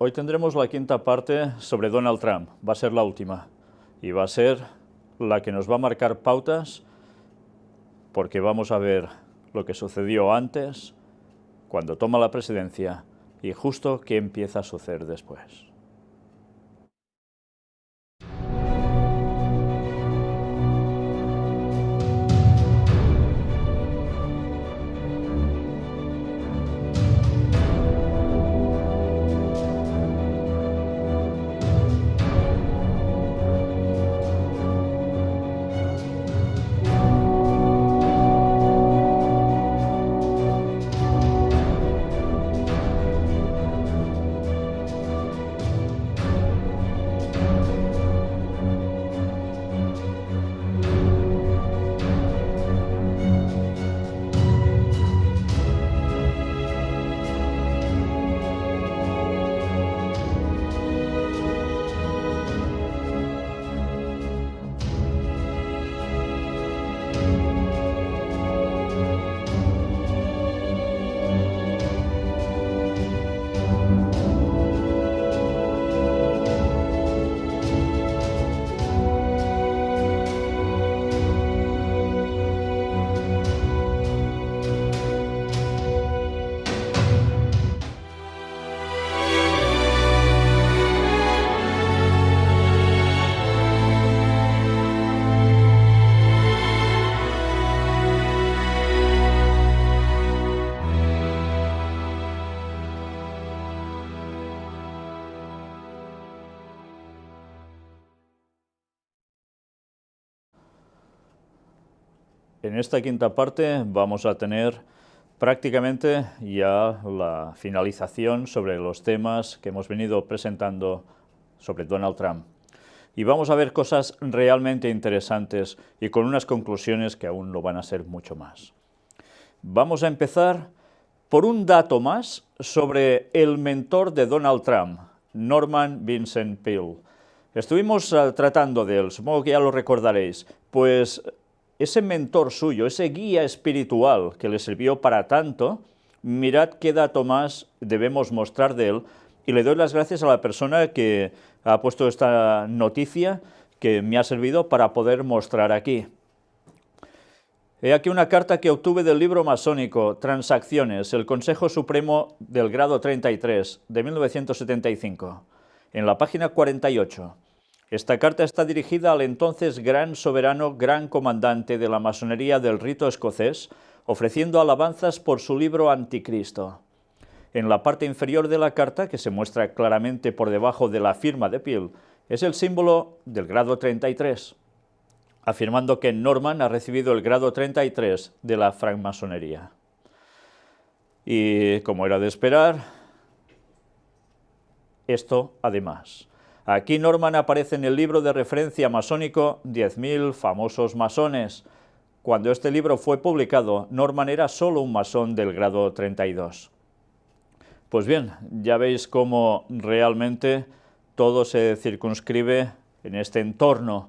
Hoy tendremos la quinta parte sobre Donald Trump. Va a ser la última y va a ser la que nos va a marcar pautas, porque vamos a ver lo que sucedió antes, cuando toma la presidencia, y justo qué empieza a suceder después. En esta quinta parte vamos a tener prácticamente ya la finalización sobre los temas que hemos venido presentando sobre Donald Trump. Y vamos a ver cosas realmente interesantes y con unas conclusiones que aún lo van a ser mucho más. Vamos a empezar por un dato más sobre el mentor de Donald Trump, Norman Vincent Peale. Estuvimos tratando de él, supongo que ya lo recordaréis, pues ese mentor suyo, ese guía espiritual que le sirvió para tanto, mirad qué dato más debemos mostrar de él, y le doy las gracias a la persona que ha puesto esta noticia que me ha servido para poder mostrar aquí. He aquí una carta que obtuve del libro masónico Transacciones, el Consejo Supremo del grado 33, de 1975, en la página 48. Esta carta está dirigida al entonces gran soberano, gran comandante de la masonería del rito escocés, ofreciendo alabanzas por su libro Anticristo. En la parte inferior de la carta, que se muestra claramente por debajo de la firma de Peale, es el símbolo del grado 33, afirmando que Norman ha recibido el grado 33 de la francmasonería. Y, como era de esperar, esto además. Aquí Norman aparece en el libro de referencia masónico 10.000 famosos masones. Cuando este libro fue publicado, Norman era solo un masón del grado 32. Pues bien, ya veis cómo realmente todo se circunscribe en este entorno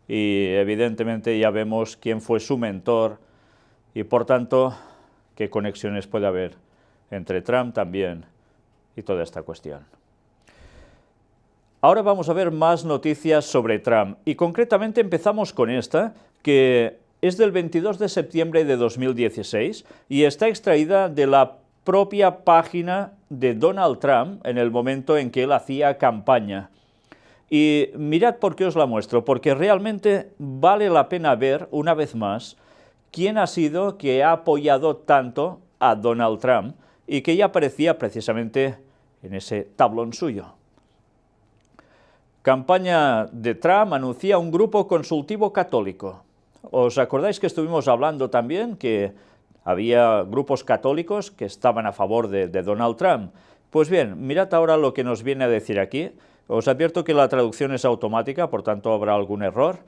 y evidentemente ya vemos quién fue su mentor y por tanto qué conexiones puede haber entre Trump también y toda esta cuestión. Ahora vamos a ver más noticias sobre Trump y concretamente empezamos con esta, que es del 22 de septiembre de 2016 y está extraída de la propia página de Donald Trump en el momento en que él hacía campaña. Y mirad por qué os la muestro, porque realmente vale la pena ver una vez más quién ha sido que ha apoyado tanto a Donald Trump y que ya aparecía precisamente en ese tablón suyo. Campaña de Trump anuncia un grupo consultivo católico. ¿Os acordáis que estuvimos hablando también que había grupos católicos que estaban a favor de Donald Trump? Pues bien, mirad ahora lo que nos viene a decir aquí. Os advierto que la traducción es automática, por tanto habrá algún error,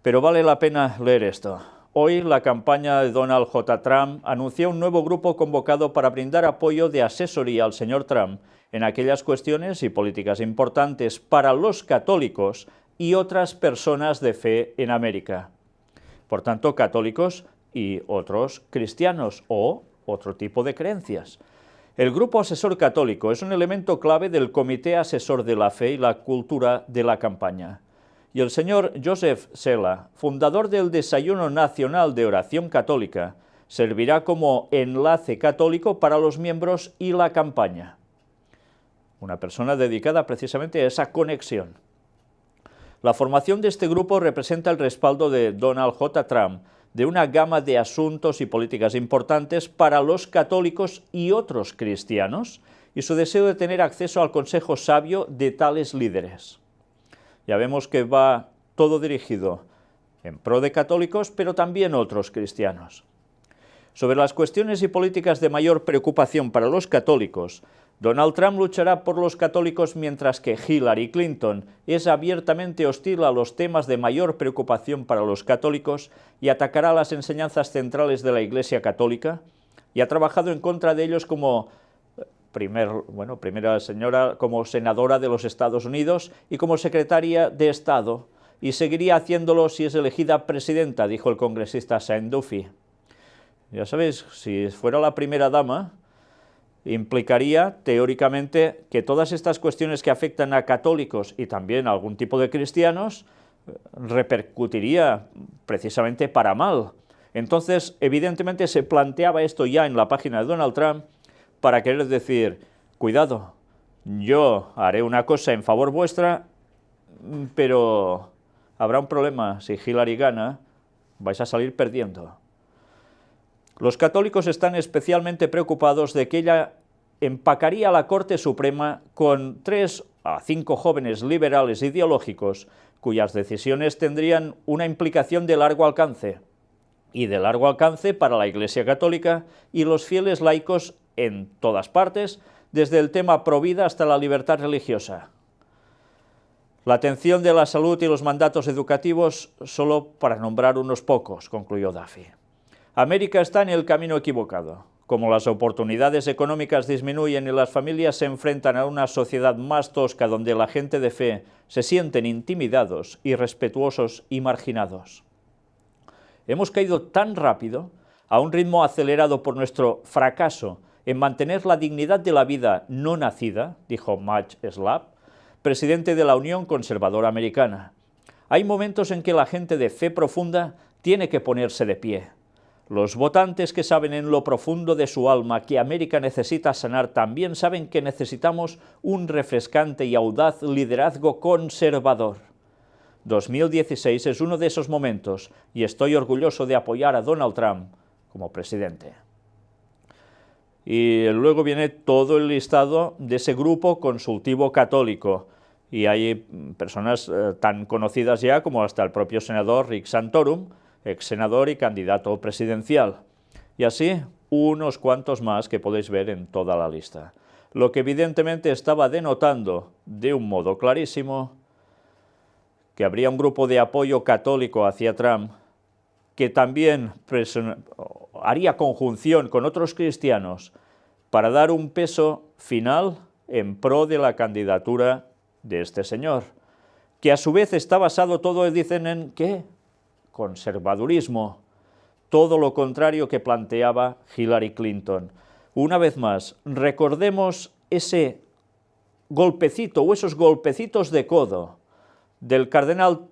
pero vale la pena leer esto. Hoy la campaña de Donald J. Trump anunció un nuevo grupo convocado para brindar apoyo de asesoría al señor Trump en aquellas cuestiones y políticas importantes para los católicos y otras personas de fe en América. Por tanto, católicos y otros cristianos o otro tipo de creencias. El Grupo Asesor Católico es un elemento clave del Comité Asesor de la Fe y la Cultura de la campaña. Y el señor Joseph Sela, fundador del Desayuno Nacional de Oración Católica, servirá como enlace católico para los miembros y la campaña. Una persona dedicada precisamente a esa conexión. La formación de este grupo representa el respaldo de Donald J. Trump de una gama de asuntos y políticas importantes para los católicos y otros cristianos, y su deseo de tener acceso al consejo sabio de tales líderes. Ya vemos que va todo dirigido en pro de católicos, pero también otros cristianos. Sobre las cuestiones y políticas de mayor preocupación para los católicos, Donald Trump luchará por los católicos mientras que Hillary Clinton es abiertamente hostil a los temas de mayor preocupación para los católicos y atacará las enseñanzas centrales de la Iglesia Católica y ha trabajado en contra de ellos como primera señora, como senadora de los Estados Unidos y como secretaria de Estado, y seguiría haciéndolo si es elegida presidenta, dijo el congresista Sean Duffy. Ya sabéis, si fuera la primera dama, implicaría, teóricamente, que todas estas cuestiones que afectan a católicos y también a algún tipo de cristianos repercutiría precisamente para mal. Entonces, evidentemente, se planteaba esto ya en la página de Donald Trump para querer decir, cuidado, yo haré una cosa en favor vuestra, pero habrá un problema. Si Hillary gana, vais a salir perdiendo. Los católicos están especialmente preocupados de que ella empacaría a la Corte Suprema con 3 a 5 jóvenes liberales ideológicos cuyas decisiones tendrían una implicación de largo alcance, y de largo alcance para la Iglesia Católica y los fieles laicos en todas partes, desde el tema provida hasta la libertad religiosa. La atención de la salud y los mandatos educativos solo para nombrar unos pocos, concluyó Duffy. América está en el camino equivocado. Como las oportunidades económicas disminuyen y las familias se enfrentan a una sociedad más tosca donde la gente de fe se sienten intimidados, irrespetuosos y marginados. Hemos caído tan rápido, a un ritmo acelerado por nuestro fracaso en mantener la dignidad de la vida no nacida, dijo Matt Slapp, presidente de la Unión Conservadora Americana. Hay momentos en que la gente de fe profunda tiene que ponerse de pie. Los votantes que saben en lo profundo de su alma que América necesita sanar también saben que necesitamos un refrescante y audaz liderazgo conservador. 2016 es uno de esos momentos y estoy orgulloso de apoyar a Donald Trump como presidente. Y luego viene todo el listado de ese grupo consultivo católico, y hay personas tan conocidas ya como hasta el propio senador Rick Santorum, ex senador y candidato presidencial, y así unos cuantos más que podéis ver en toda la lista, lo que evidentemente estaba denotando de un modo clarísimo que habría un grupo de apoyo católico hacia Trump que también haría conjunción con otros cristianos para dar un peso final en pro de la candidatura de este señor, que a su vez está basado todo, dicen, en ¿qué? Conservadurismo, todo lo contrario que planteaba Hillary Clinton. Una vez más, recordemos ese golpecito o esos golpecitos de codo del cardenal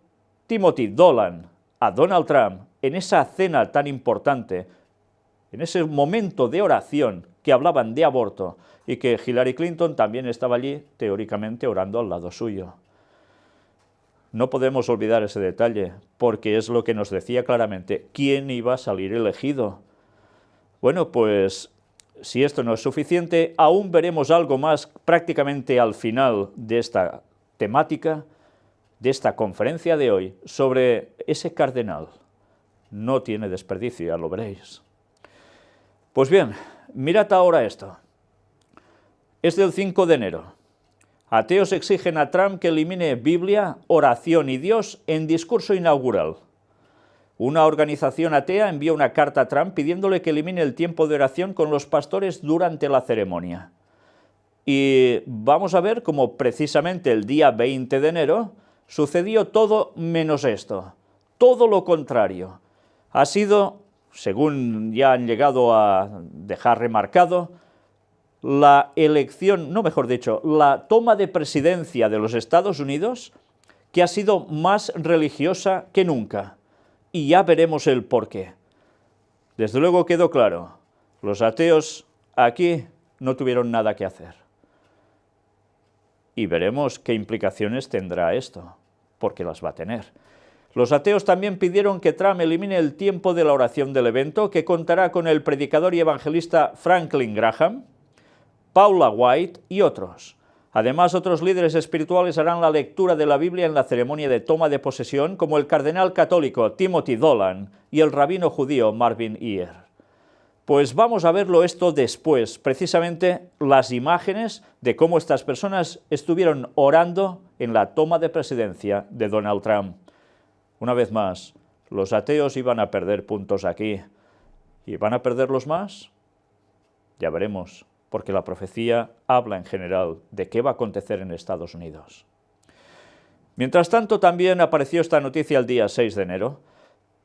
Timothy Dolan a Donald Trump en esa cena tan importante, en ese momento de oración que hablaban de aborto y que Hillary Clinton también estaba allí teóricamente orando al lado suyo. No podemos olvidar ese detalle, porque es lo que nos decía claramente quién iba a salir elegido. Bueno, pues si esto no es suficiente, aún veremos algo más prácticamente al final de esta temática, de esta conferencia de hoy, sobre ese cardenal. No tiene desperdicio, ya lo veréis. Pues bien, mirad ahora esto. Es del 5 de enero. Ateos exigen a Trump que elimine Biblia, oración y Dios en discurso inaugural. Una organización atea envía una carta a Trump pidiéndole que elimine el tiempo de oración con los pastores durante la ceremonia. Y vamos a ver cómo precisamente el día 20 de enero sucedió todo menos esto, todo lo contrario. Ha sido, según ya han llegado a dejar remarcado, la elección, no mejor dicho, la toma de presidencia de los Estados Unidos, que ha sido más religiosa que nunca. Y ya veremos el porqué. Desde luego quedó claro, los ateos aquí no tuvieron nada que hacer. Y veremos qué implicaciones tendrá esto, porque las va a tener. Los ateos también pidieron que Trump elimine el tiempo de la oración del evento, que contará con el predicador y evangelista Franklin Graham, Paula White y otros. Además, otros líderes espirituales harán la lectura de la Biblia en la ceremonia de toma de posesión, como el cardenal católico Timothy Dolan y el rabino judío Marvin Ear. Pues vamos a verlo esto después, precisamente las imágenes de cómo estas personas estuvieron orando en la toma de presidencia de Donald Trump. Una vez más, los ateos iban a perder puntos aquí. ¿Y van a perderlos más? Ya veremos, porque la profecía habla en general de qué va a acontecer en Estados Unidos. Mientras tanto, también apareció esta noticia el día 6 de enero.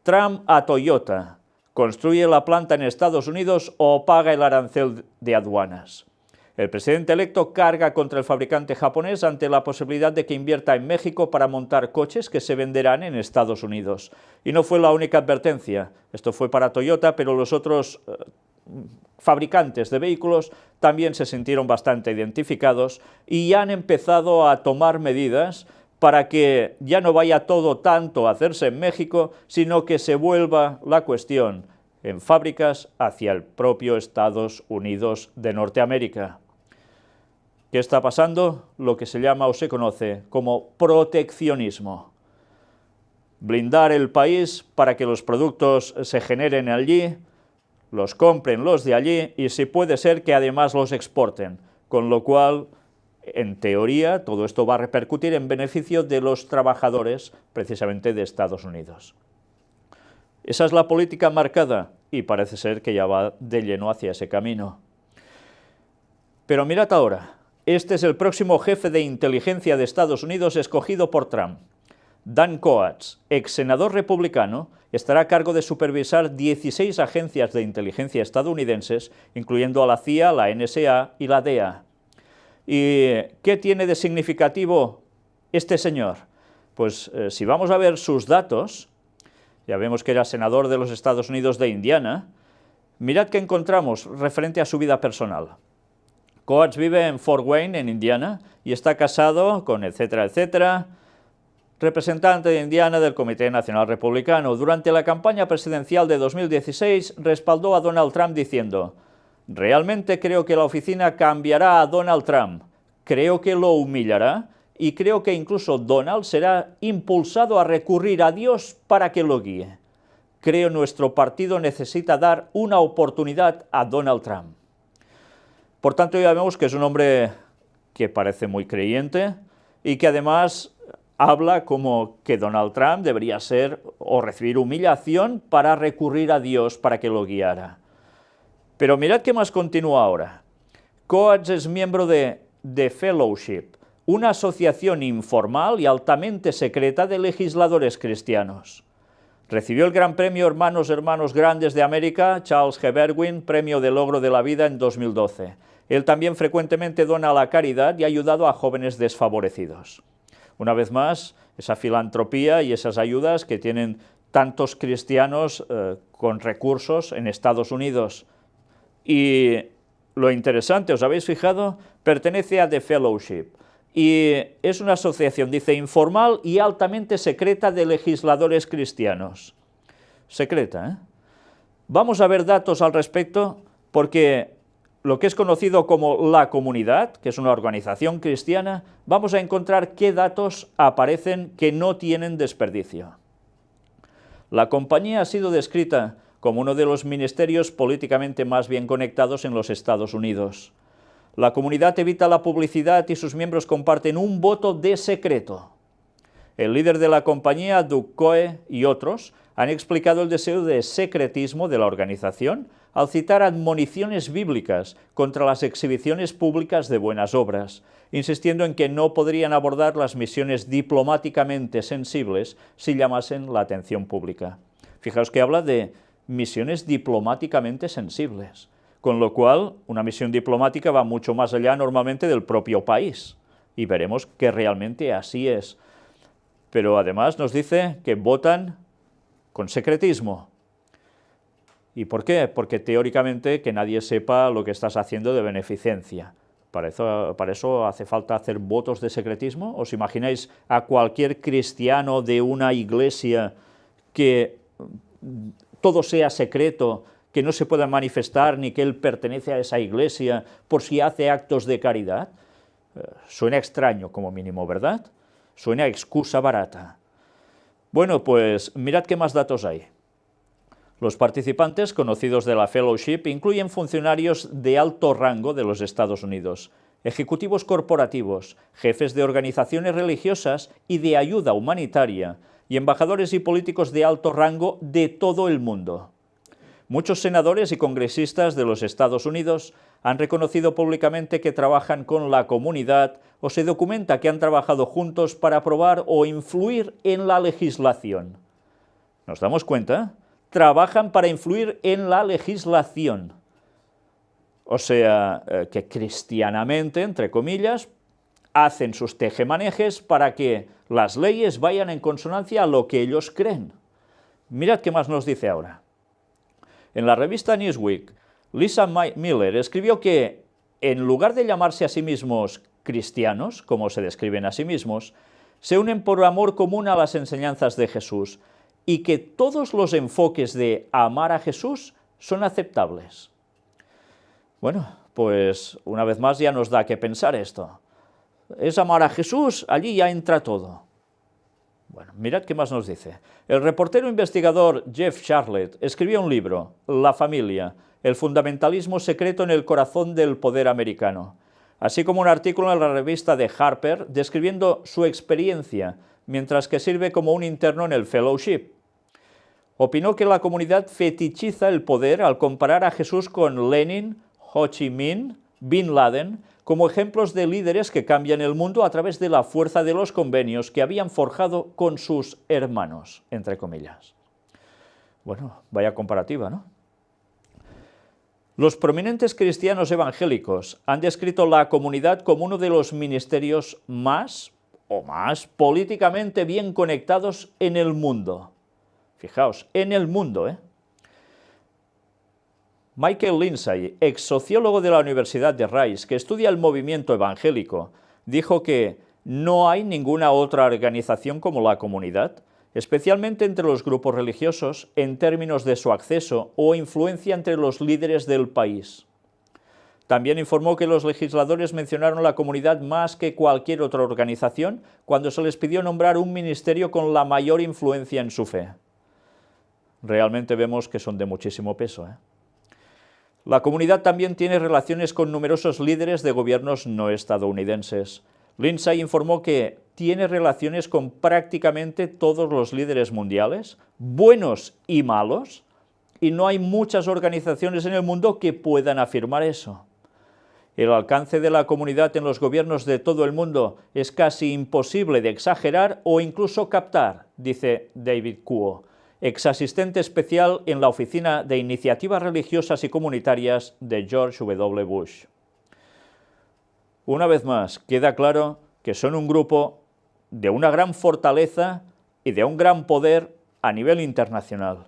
Trump a Toyota: construye la planta en Estados Unidos o paga el arancel de aduanas. El presidente electo carga contra el fabricante japonés ante la posibilidad de que invierta en México para montar coches que se venderán en Estados Unidos. Y no fue la única advertencia. Esto fue para Toyota, pero los otros fabricantes de vehículos también se sintieron bastante identificados y ya han empezado a tomar medidas para que ya no vaya todo tanto a hacerse en México, sino que se vuelva la cuestión en fábricas hacia el propio Estados Unidos de Norteamérica. ¿Qué está pasando? Lo que se llama o se conoce como proteccionismo. Blindar el país para que los productos se generen allí, los compren los de allí y si puede ser que además los exporten, con lo cual, en teoría, todo esto va a repercutir en beneficio de los trabajadores precisamente de Estados Unidos. Esa es la política marcada y parece ser que ya va de lleno hacia ese camino. Pero mirad ahora, este es el próximo jefe de inteligencia de Estados Unidos escogido por Trump. Dan Coats, ex senador republicano, estará a cargo de supervisar 16 agencias de inteligencia estadounidenses, incluyendo a la CIA, la NSA y la DEA. ¿Y qué tiene de significativo este señor? Pues si vamos a ver sus datos, ya vemos que era senador de los Estados Unidos de Indiana, mirad qué encontramos referente a su vida personal. Coats vive en Fort Wayne, en Indiana, y está casado con etcétera, representante de Indiana del Comité Nacional Republicano. Durante la campaña presidencial de 2016 respaldó a Donald Trump diciendo: «Realmente creo que la oficina cambiará a Donald Trump, creo que lo humillará y creo que incluso Donald será impulsado a recurrir a Dios para que lo guíe. Creo nuestro partido necesita dar una oportunidad a Donald Trump». Por tanto, ya vemos que es un hombre que parece muy creyente y que además habla como que Donald Trump debería ser o recibir humillación para recurrir a Dios para que lo guiara. Pero mirad qué más continúa ahora. Coats es miembro de The Fellowship, una asociación informal y altamente secreta de legisladores cristianos. Recibió el Gran Premio Hermanos Grandes de América, Charles G. Berwin, Premio de Logro de la Vida en 2012. Él también frecuentemente dona a la caridad y ha ayudado a jóvenes desfavorecidos. Una vez más, esa filantropía y esas ayudas que tienen tantos cristianos con recursos en Estados Unidos. Y lo interesante, ¿os habéis fijado? Pertenece a The Fellowship. Y es una asociación, dice, informal y altamente secreta de legisladores cristianos. Secreta, ¿eh? Vamos a ver datos al respecto, porque lo que es conocido como la comunidad, que es una organización cristiana, vamos a encontrar qué datos aparecen que no tienen desperdicio. La compañía ha sido descrita como uno de los ministerios políticamente más bien conectados en los Estados Unidos. La comunidad evita la publicidad y sus miembros comparten un voto de secreto. El líder de la compañía, Doug Coe, y otros han explicado el deseo de secretismo de la organización al citar admoniciones bíblicas contra las exhibiciones públicas de buenas obras, insistiendo en que no podrían abordar las misiones diplomáticamente sensibles si llamasen la atención pública. Fijaos que habla de misiones diplomáticamente sensibles, con lo cual una misión diplomática va mucho más allá normalmente del propio país, y veremos que realmente así es. Pero además nos dice que votan con secretismo. ¿Y por qué? Porque teóricamente que nadie sepa lo que estás haciendo de beneficencia. ¿Para eso hace falta hacer votos de secretismo? ¿Os imagináis a cualquier cristiano de una iglesia que todo sea secreto, que no se pueda manifestar ni que él pertenece a esa iglesia por si hace actos de caridad? Suena extraño como mínimo, ¿verdad? Suena a excusa barata. Bueno, pues mirad qué más datos hay. Los participantes conocidos de la Fellowship incluyen funcionarios de alto rango de los Estados Unidos, ejecutivos corporativos, jefes de organizaciones religiosas y de ayuda humanitaria, y embajadores y políticos de alto rango de todo el mundo. Muchos senadores y congresistas de los Estados Unidos han reconocido públicamente que trabajan con la comunidad o se documenta que han trabajado juntos para aprobar o influir en la legislación. ¿Nos damos cuenta? Trabajan para influir en la legislación. O sea, que cristianamente, entre comillas, hacen sus tejemanejes para que las leyes vayan en consonancia a lo que ellos creen. Mirad qué más nos dice ahora. En la revista Newsweek, Lisa Miller escribió que, en lugar de llamarse a sí mismos cristianos, como se describen a sí mismos, se unen por amor común a las enseñanzas de Jesús, y que todos los enfoques de amar a Jesús son aceptables. Bueno, pues una vez más ya nos da que pensar esto. Es amar a Jesús, allí ya entra todo. Bueno, mirad qué más nos dice. El reportero investigador Jeff Sharlet escribió un libro, La familia, el fundamentalismo secreto en el corazón del poder americano, así como un artículo en la revista de Harper describiendo su experiencia, mientras que sirve como un interno en el Fellowship. Opinó que la comunidad fetichiza el poder al comparar a Jesús con Lenin, Ho Chi Minh, Bin Laden, como ejemplos de líderes que cambian el mundo a través de la fuerza de los convenios que habían forjado con sus hermanos, entre comillas. Bueno, vaya comparativa, ¿no? Los prominentes cristianos evangélicos han descrito la comunidad como uno de los ministerios más políticamente bien conectados en el mundo. Fijaos, en el mundo, ¿eh? Michael Lindsay, ex sociólogo de la Universidad de Rice, que estudia el movimiento evangélico, dijo que no hay ninguna otra organización como la comunidad, especialmente entre los grupos religiosos, en términos de su acceso o influencia entre los líderes del país. También informó que los legisladores mencionaron la comunidad más que cualquier otra organización cuando se les pidió nombrar un ministerio con la mayor influencia en su fe. Realmente vemos que son de muchísimo peso, ¿eh? La comunidad también tiene relaciones con numerosos líderes de gobiernos no estadounidenses. Lindsay informó que tiene relaciones con prácticamente todos los líderes mundiales, buenos y malos, y no hay muchas organizaciones en el mundo que puedan afirmar eso. El alcance de la comunidad en los gobiernos de todo el mundo es casi imposible de exagerar o incluso captar, dice David Kuo, ex asistente especial en la Oficina de Iniciativas Religiosas y Comunitarias de George W. Bush. Una vez más, queda claro que son un grupo de una gran fortaleza y de un gran poder a nivel internacional,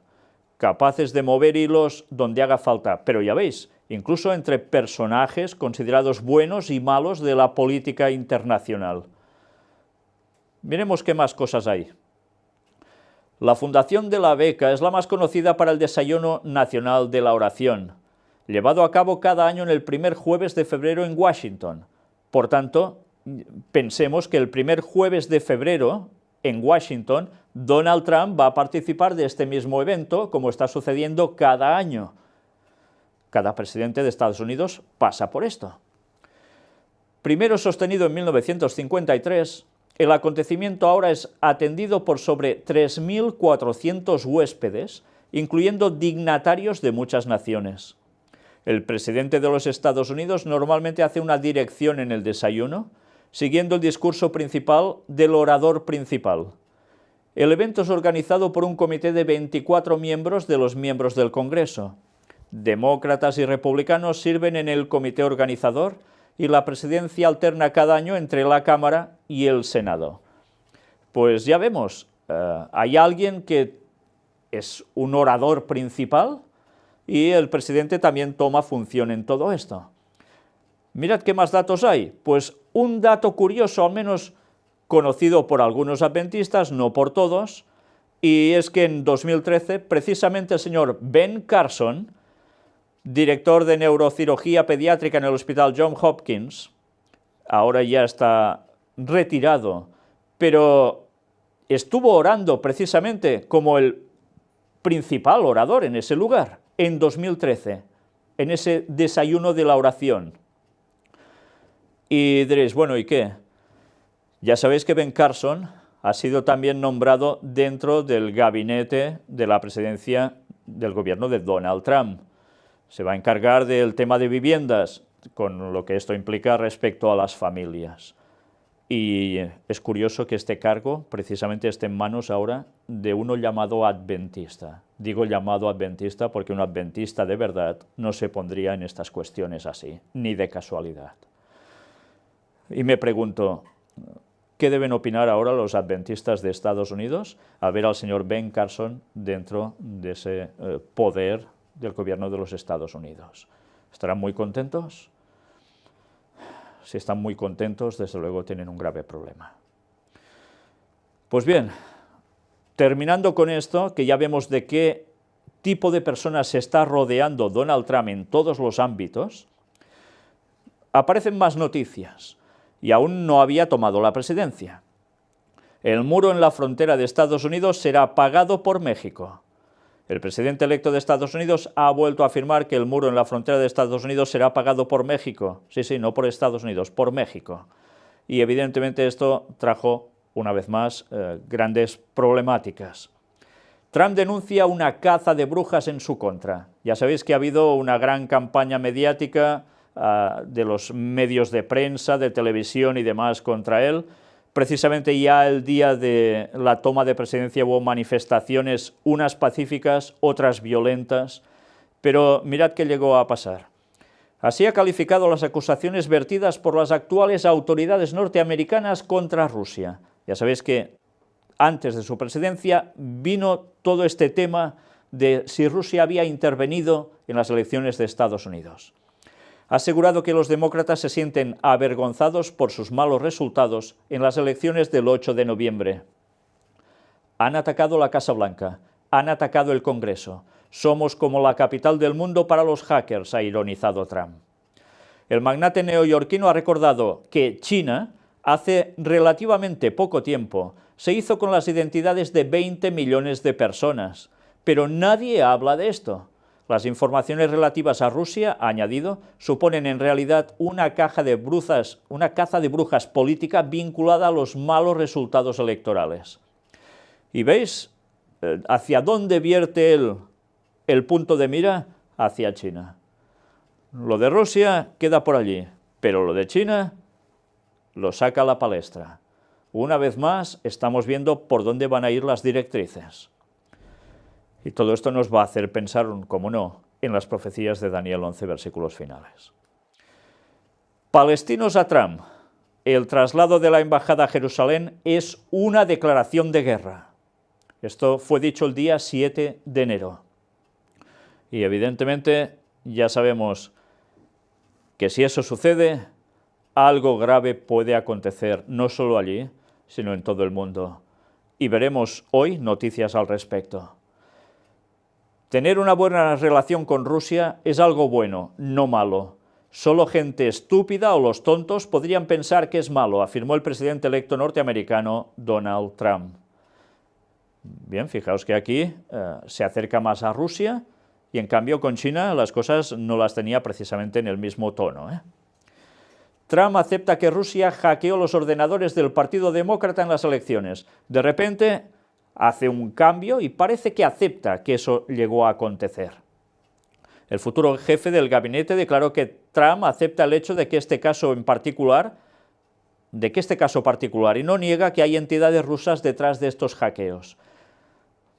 capaces de mover hilos donde haga falta, pero ya veis, incluso entre personajes considerados buenos y malos de la política internacional. Miremos qué más cosas hay. La Fundación de la Beca es la más conocida para el Desayuno Nacional de la Oración, llevado a cabo cada año en el primer jueves de febrero en Washington. Por tanto, pensemos que el primer jueves de febrero en Washington, Donald Trump va a participar de este mismo evento, como está sucediendo cada año. Cada presidente de Estados Unidos pasa por esto. Primero sostenido en 1953, el acontecimiento ahora es atendido por sobre 3.400 huéspedes, incluyendo dignatarios de muchas naciones. El presidente de los Estados Unidos normalmente hace una dirección en el desayuno, siguiendo el discurso principal del orador principal. El evento es organizado por un comité de 24 miembros de los miembros del Congreso. Demócratas y republicanos sirven en el comité organizador y la presidencia alterna cada año entre la Cámara y el Senado. Pues ya vemos, hay alguien que es un orador principal y el presidente también toma función en todo esto. Mirad qué más datos hay. Pues un dato curioso, al menos conocido por algunos adventistas, no por todos, y es que en 2013, precisamente el señor Ben Carson, director de neurocirugía pediátrica en el Hospital Johns Hopkins, ahora ya está retirado, pero estuvo orando precisamente como el principal orador en ese lugar, en 2013, en ese desayuno de la oración. Y diréis, bueno, ¿y qué? Ya sabéis que Ben Carson ha sido también nombrado dentro del gabinete de la presidencia del gobierno de Donald Trump. Se va a encargar del tema de viviendas, con lo que esto implica respecto a las familias. Y es curioso que este cargo precisamente esté en manos ahora de uno llamado adventista. Digo llamado adventista porque un adventista de verdad no se pondría en estas cuestiones así, ni de casualidad. Y me pregunto, ¿qué deben opinar ahora los adventistas de Estados Unidos al ver al señor Ben Carson dentro de ese poder del gobierno de los Estados Unidos? ¿Estarán muy contentos? Si están muy contentos, desde luego tienen un grave problema. Pues bien, terminando con esto, que ya vemos de qué tipo de personas se está rodeando Donald Trump en todos los ámbitos, aparecen más noticias, y aún no había tomado la presidencia. El muro en la frontera de Estados Unidos será pagado por México. El presidente electo de Estados Unidos ha vuelto a afirmar que el muro en la frontera de Estados Unidos será pagado por México. Sí, no por Estados Unidos, por México. Y evidentemente esto trajo, una vez más, grandes problemáticas. Trump denuncia una caza de brujas en su contra. Ya sabéis que ha habido una gran campaña mediática de los medios de prensa, de televisión y demás contra él. Precisamente ya el día de la toma de presidencia hubo manifestaciones, unas pacíficas, otras violentas, pero mirad qué llegó a pasar. Así ha calificado las acusaciones vertidas por las actuales autoridades norteamericanas contra Rusia. Ya sabéis que antes de su presidencia vino todo este tema de si Rusia había intervenido en las elecciones de Estados Unidos. Ha asegurado que los demócratas se sienten avergonzados por sus malos resultados en las elecciones del 8 de noviembre. Han atacado la Casa Blanca, han atacado el Congreso. Somos como la capital del mundo para los hackers, ha ironizado Trump. El magnate neoyorquino ha recordado que China, hace relativamente poco tiempo, se hizo con las identidades de 20 millones de personas, pero nadie habla de esto. Las informaciones relativas a Rusia, ha añadido, suponen en realidad una caza de brujas política vinculada a los malos resultados electorales. ¿Y veis hacia dónde vierte el punto de mira? Hacia China. Lo de Rusia queda por allí, pero lo de China lo saca a la palestra. Una vez más, estamos viendo por dónde van a ir las directrices. Y todo esto nos va a hacer pensar, como no, en las profecías de Daniel 11, versículos finales. Palestinos a Trump. El traslado de la embajada a Jerusalén es una declaración de guerra. Esto fue dicho el día 7 de enero. Y evidentemente ya sabemos que si eso sucede, algo grave puede acontecer, no solo allí, sino en todo el mundo. Y veremos hoy noticias al respecto. Tener una buena relación con Rusia es algo bueno, no malo. Solo gente estúpida o los tontos podrían pensar que es malo, afirmó el presidente electo norteamericano Donald Trump. Bien, fijaos que aquí se acerca más a Rusia y en cambio con China las cosas no las tenía precisamente en el mismo tono. Trump acepta que Rusia hackeó los ordenadores del Partido Demócrata en las elecciones. De repente hace un cambio y parece que acepta que eso llegó a acontecer. El futuro jefe del gabinete declaró que Trump acepta el hecho de que este caso particular y no niega que hay entidades rusas detrás de estos hackeos.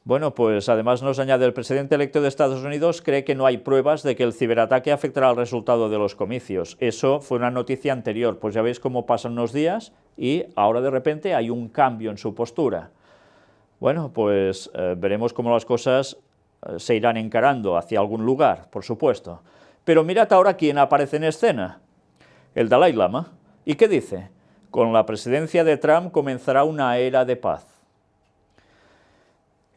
Bueno, pues además nos añade, el presidente electo de Estados Unidos cree que no hay pruebas de que el ciberataque afectará al resultado de los comicios. Eso fue una noticia anterior, pues ya veis cómo pasan unos días y ahora de repente hay un cambio en su postura. Bueno, pues veremos cómo las cosas se irán encarando hacia algún lugar, por supuesto. Pero mirad ahora quién aparece en escena, el Dalai Lama. ¿Y qué dice? Con la presidencia de Trump comenzará una era de paz.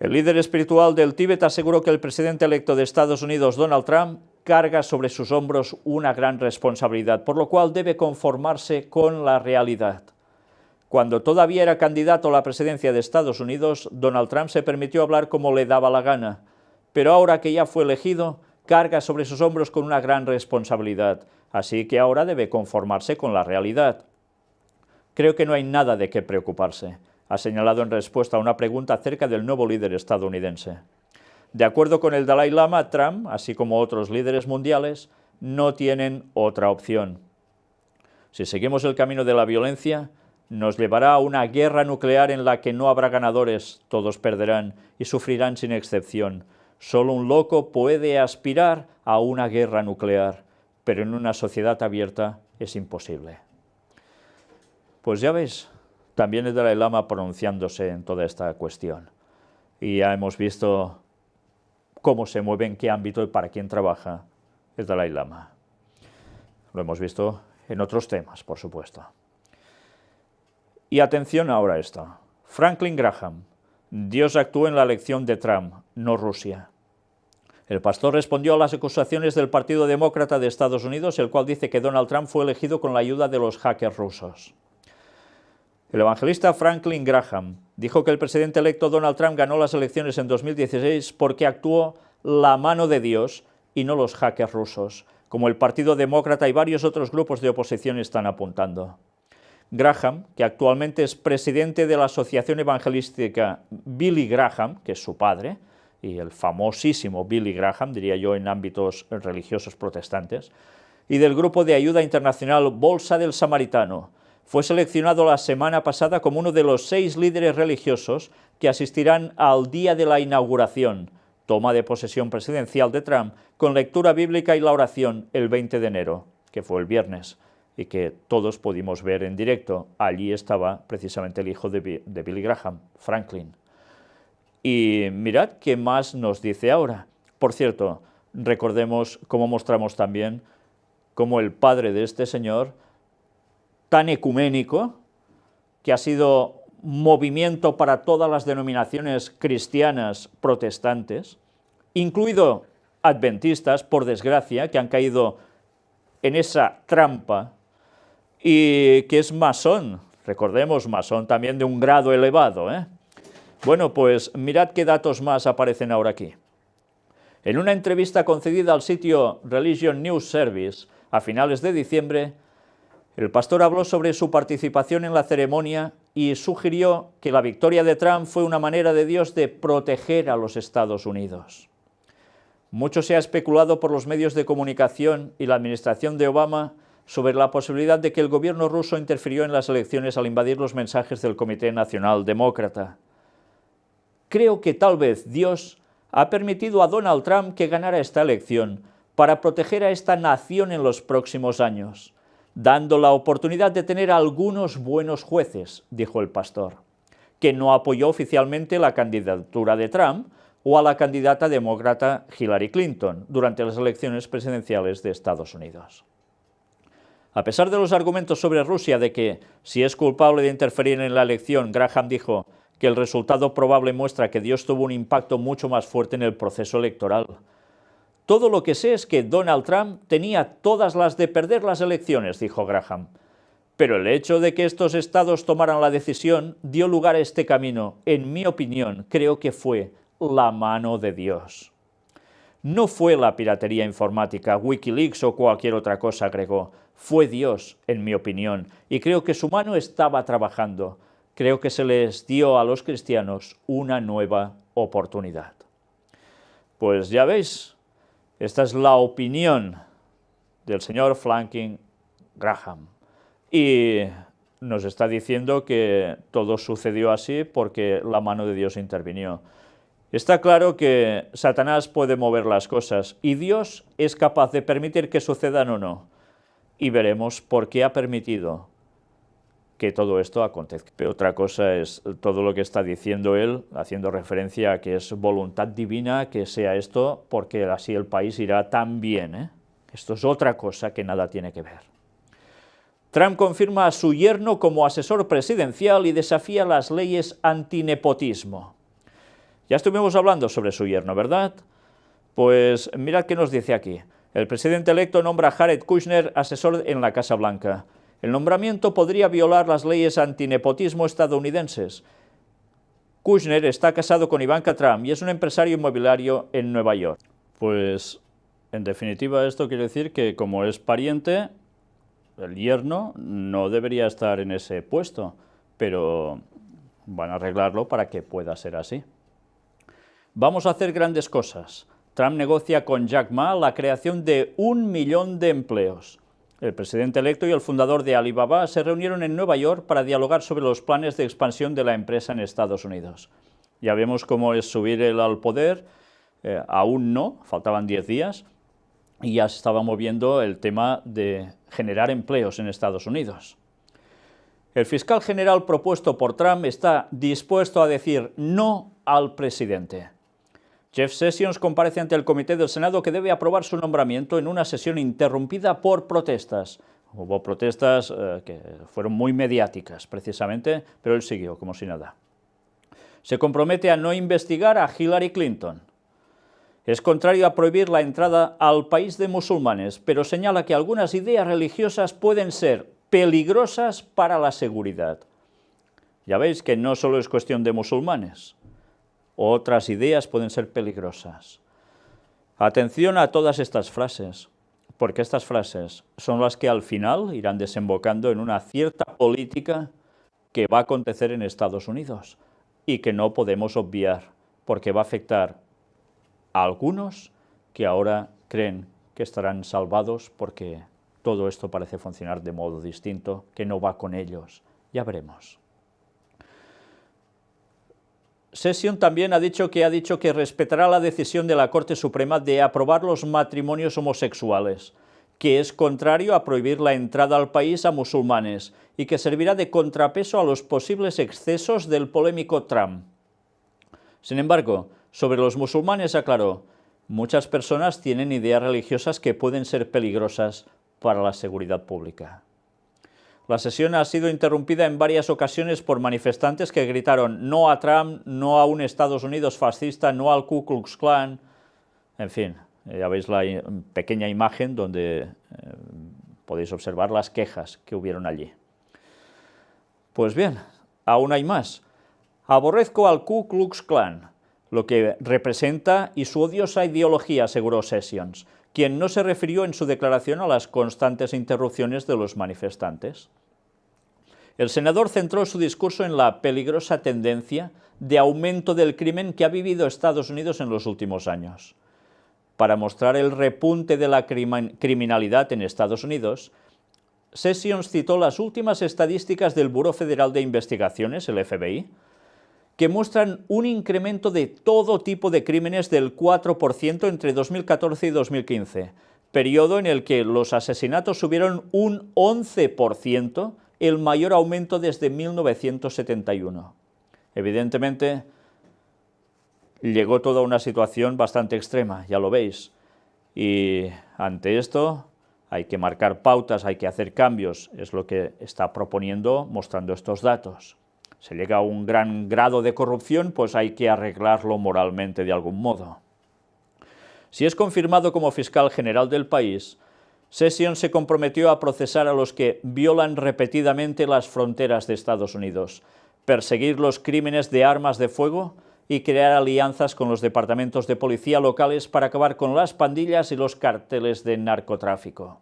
El líder espiritual del Tíbet aseguró que el presidente electo de Estados Unidos, Donald Trump, carga sobre sus hombros una gran responsabilidad, por lo cual debe conformarse con la realidad. Cuando todavía era candidato a la presidencia de Estados Unidos, Donald Trump se permitió hablar como le daba la gana, pero ahora que ya fue elegido, carga sobre sus hombros con una gran responsabilidad, así que ahora debe conformarse con la realidad. Creo que no hay nada de qué preocuparse, ha señalado en respuesta a una pregunta acerca del nuevo líder estadounidense. De acuerdo con el Dalai Lama, Trump, así como otros líderes mundiales, no tienen otra opción. Si seguimos el camino de la violencia, nos llevará a una guerra nuclear en la que no habrá ganadores, todos perderán y sufrirán sin excepción. Solo un loco puede aspirar a una guerra nuclear, pero en una sociedad abierta es imposible. Pues ya veis, también el Dalai Lama pronunciándose en toda esta cuestión. Y ya hemos visto cómo se mueve, en qué ámbito y para quién trabaja el Dalai Lama. Lo hemos visto en otros temas, por supuesto. Y atención ahora a esto. Franklin Graham. Dios actuó en la elección de Trump, no Rusia. El pastor respondió a las acusaciones del Partido Demócrata de Estados Unidos, el cual dice que Donald Trump fue elegido con la ayuda de los hackers rusos. El evangelista Franklin Graham dijo que el presidente electo Donald Trump ganó las elecciones en 2016 porque actuó la mano de Dios y no los hackers rusos, como el Partido Demócrata y varios otros grupos de oposición están apuntando. Graham, que actualmente es presidente de la Asociación Evangelística Billy Graham, que es su padre, y el famosísimo Billy Graham, diría yo, en ámbitos religiosos protestantes, y del grupo de ayuda internacional Bolsa del Samaritano, fue seleccionado la semana pasada como uno de los 6 líderes religiosos que asistirán al día de la inauguración, toma de posesión presidencial de Trump, con lectura bíblica y la oración el 20 de enero, que fue el viernes, y que todos pudimos ver en directo. Allí estaba precisamente el hijo de Billy Graham, Franklin. Y mirad qué más nos dice ahora. Por cierto, recordemos cómo mostramos también cómo el padre de este señor, tan ecuménico, que ha sido movimiento para todas las denominaciones cristianas protestantes, incluido adventistas, por desgracia, que han caído en esa trampa, y que es masón, recordemos, masón también de un grado elevado, Bueno, pues mirad qué datos más aparecen ahora aquí. En una entrevista concedida al sitio Religion News Service a finales de diciembre, el pastor habló sobre su participación en la ceremonia y sugirió que la victoria de Trump fue una manera de Dios de proteger a los Estados Unidos. Mucho se ha especulado por los medios de comunicación y la administración de Obama sobre la posibilidad de que el gobierno ruso interfirió en las elecciones al invadir los mensajes del Comité Nacional Demócrata. Creo que tal vez Dios ha permitido a Donald Trump que ganara esta elección para proteger a esta nación en los próximos años, dando la oportunidad de tener a algunos buenos jueces, dijo el pastor, que no apoyó oficialmente la candidatura de Trump o a la candidata demócrata Hillary Clinton durante las elecciones presidenciales de Estados Unidos. A pesar de los argumentos sobre Rusia de que, si es culpable de interferir en la elección, Graham dijo que el resultado probable muestra que Dios tuvo un impacto mucho más fuerte en el proceso electoral. Todo lo que sé es que Donald Trump tenía todas las de perder las elecciones, dijo Graham. Pero el hecho de que estos estados tomaran la decisión dio lugar a este camino. En mi opinión, creo que fue la mano de Dios. No fue la piratería informática, Wikileaks o cualquier otra cosa, agregó. Fue Dios, en mi opinión, y creo que su mano estaba trabajando. Creo que se les dio a los cristianos una nueva oportunidad. Pues ya veis, esta es la opinión del señor Franklin Graham. Y nos está diciendo que todo sucedió así porque la mano de Dios intervino. Está claro que Satanás puede mover las cosas y Dios es capaz de permitir que sucedan o no. Y veremos por qué ha permitido que todo esto acontezca. Pero otra cosa es todo lo que está diciendo él, haciendo referencia a que es voluntad divina que sea esto, porque así el país irá tan bien, ¿eh? Esto es otra cosa que nada tiene que ver. Trump confirma a su yerno como asesor presidencial y desafía las leyes antinepotismo. Ya estuvimos hablando sobre su yerno, ¿verdad? Pues mirad qué nos dice aquí. El presidente electo nombra a Jared Kushner asesor en la Casa Blanca. El nombramiento podría violar las leyes antinepotismo estadounidenses. Kushner está casado con Ivanka Trump y es un empresario inmobiliario en Nueva York. Pues, en definitiva, esto quiere decir que como es pariente, el yerno no debería estar en ese puesto, pero van a arreglarlo para que pueda ser así. Vamos a hacer grandes cosas. Trump negocia con Jack Ma la creación de 1 millón de empleos. El presidente electo y el fundador de Alibaba se reunieron en Nueva York para dialogar sobre los planes de expansión de la empresa en Estados Unidos. Ya vemos cómo es subir él al poder, aún no, faltaban 10 días, y ya se estaba moviendo el tema de generar empleos en Estados Unidos. El fiscal general propuesto por Trump está dispuesto a decir no al presidente. Jeff Sessions comparece ante el comité del Senado que debe aprobar su nombramiento en una sesión interrumpida por protestas. Hubo protestas que fueron muy mediáticas, precisamente, pero él siguió como si nada. Se compromete a no investigar a Hillary Clinton. Es contrario a prohibir la entrada al país de musulmanes, pero señala que algunas ideas religiosas pueden ser peligrosas para la seguridad. Ya veis que no solo es cuestión de musulmanes. Otras ideas pueden ser peligrosas. Atención a todas estas frases, porque estas frases son las que al final irán desembocando en una cierta política que va a acontecer en Estados Unidos y que no podemos obviar, porque va a afectar a algunos que ahora creen que estarán salvados porque todo esto parece funcionar de modo distinto, que no va con ellos. Ya veremos. Sessions también ha dicho que respetará la decisión de la Corte Suprema de aprobar los matrimonios homosexuales, que es contrario a prohibir la entrada al país a musulmanes y que servirá de contrapeso a los posibles excesos del polémico Trump. Sin embargo, sobre los musulmanes aclaró, muchas personas tienen ideas religiosas que pueden ser peligrosas para la seguridad pública. La sesión ha sido interrumpida en varias ocasiones por manifestantes que gritaron no a Trump, no a un Estados Unidos fascista, no al Ku Klux Klan. En fin, ya veis la pequeña imagen donde podéis observar las quejas que hubieron allí. Pues bien, aún hay más. Aborrezco al Ku Klux Klan, lo que representa y su odiosa ideología, aseguró Sessions, quien no se refirió en su declaración a las constantes interrupciones de los manifestantes. El senador centró su discurso en la peligrosa tendencia de aumento del crimen que ha vivido Estados Unidos en los últimos años. Para mostrar el repunte de la criminalidad en Estados Unidos, Sessions citó las últimas estadísticas del Buró Federal de Investigaciones, el FBI, que muestran un incremento de todo tipo de crímenes del 4% entre 2014 y 2015, periodo en el que los asesinatos subieron un 11%, el mayor aumento desde 1971. Evidentemente, llegó toda una situación bastante extrema, ya lo veis, y ante esto hay que marcar pautas, hay que hacer cambios, es lo que está proponiendo mostrando estos datos. Se llega a un gran grado de corrupción, pues hay que arreglarlo moralmente de algún modo. Si es confirmado como fiscal general del país, Sessions se comprometió a procesar a los que violan repetidamente las fronteras de Estados Unidos, perseguir los crímenes de armas de fuego y crear alianzas con los departamentos de policía locales para acabar con las pandillas y los cárteles de narcotráfico.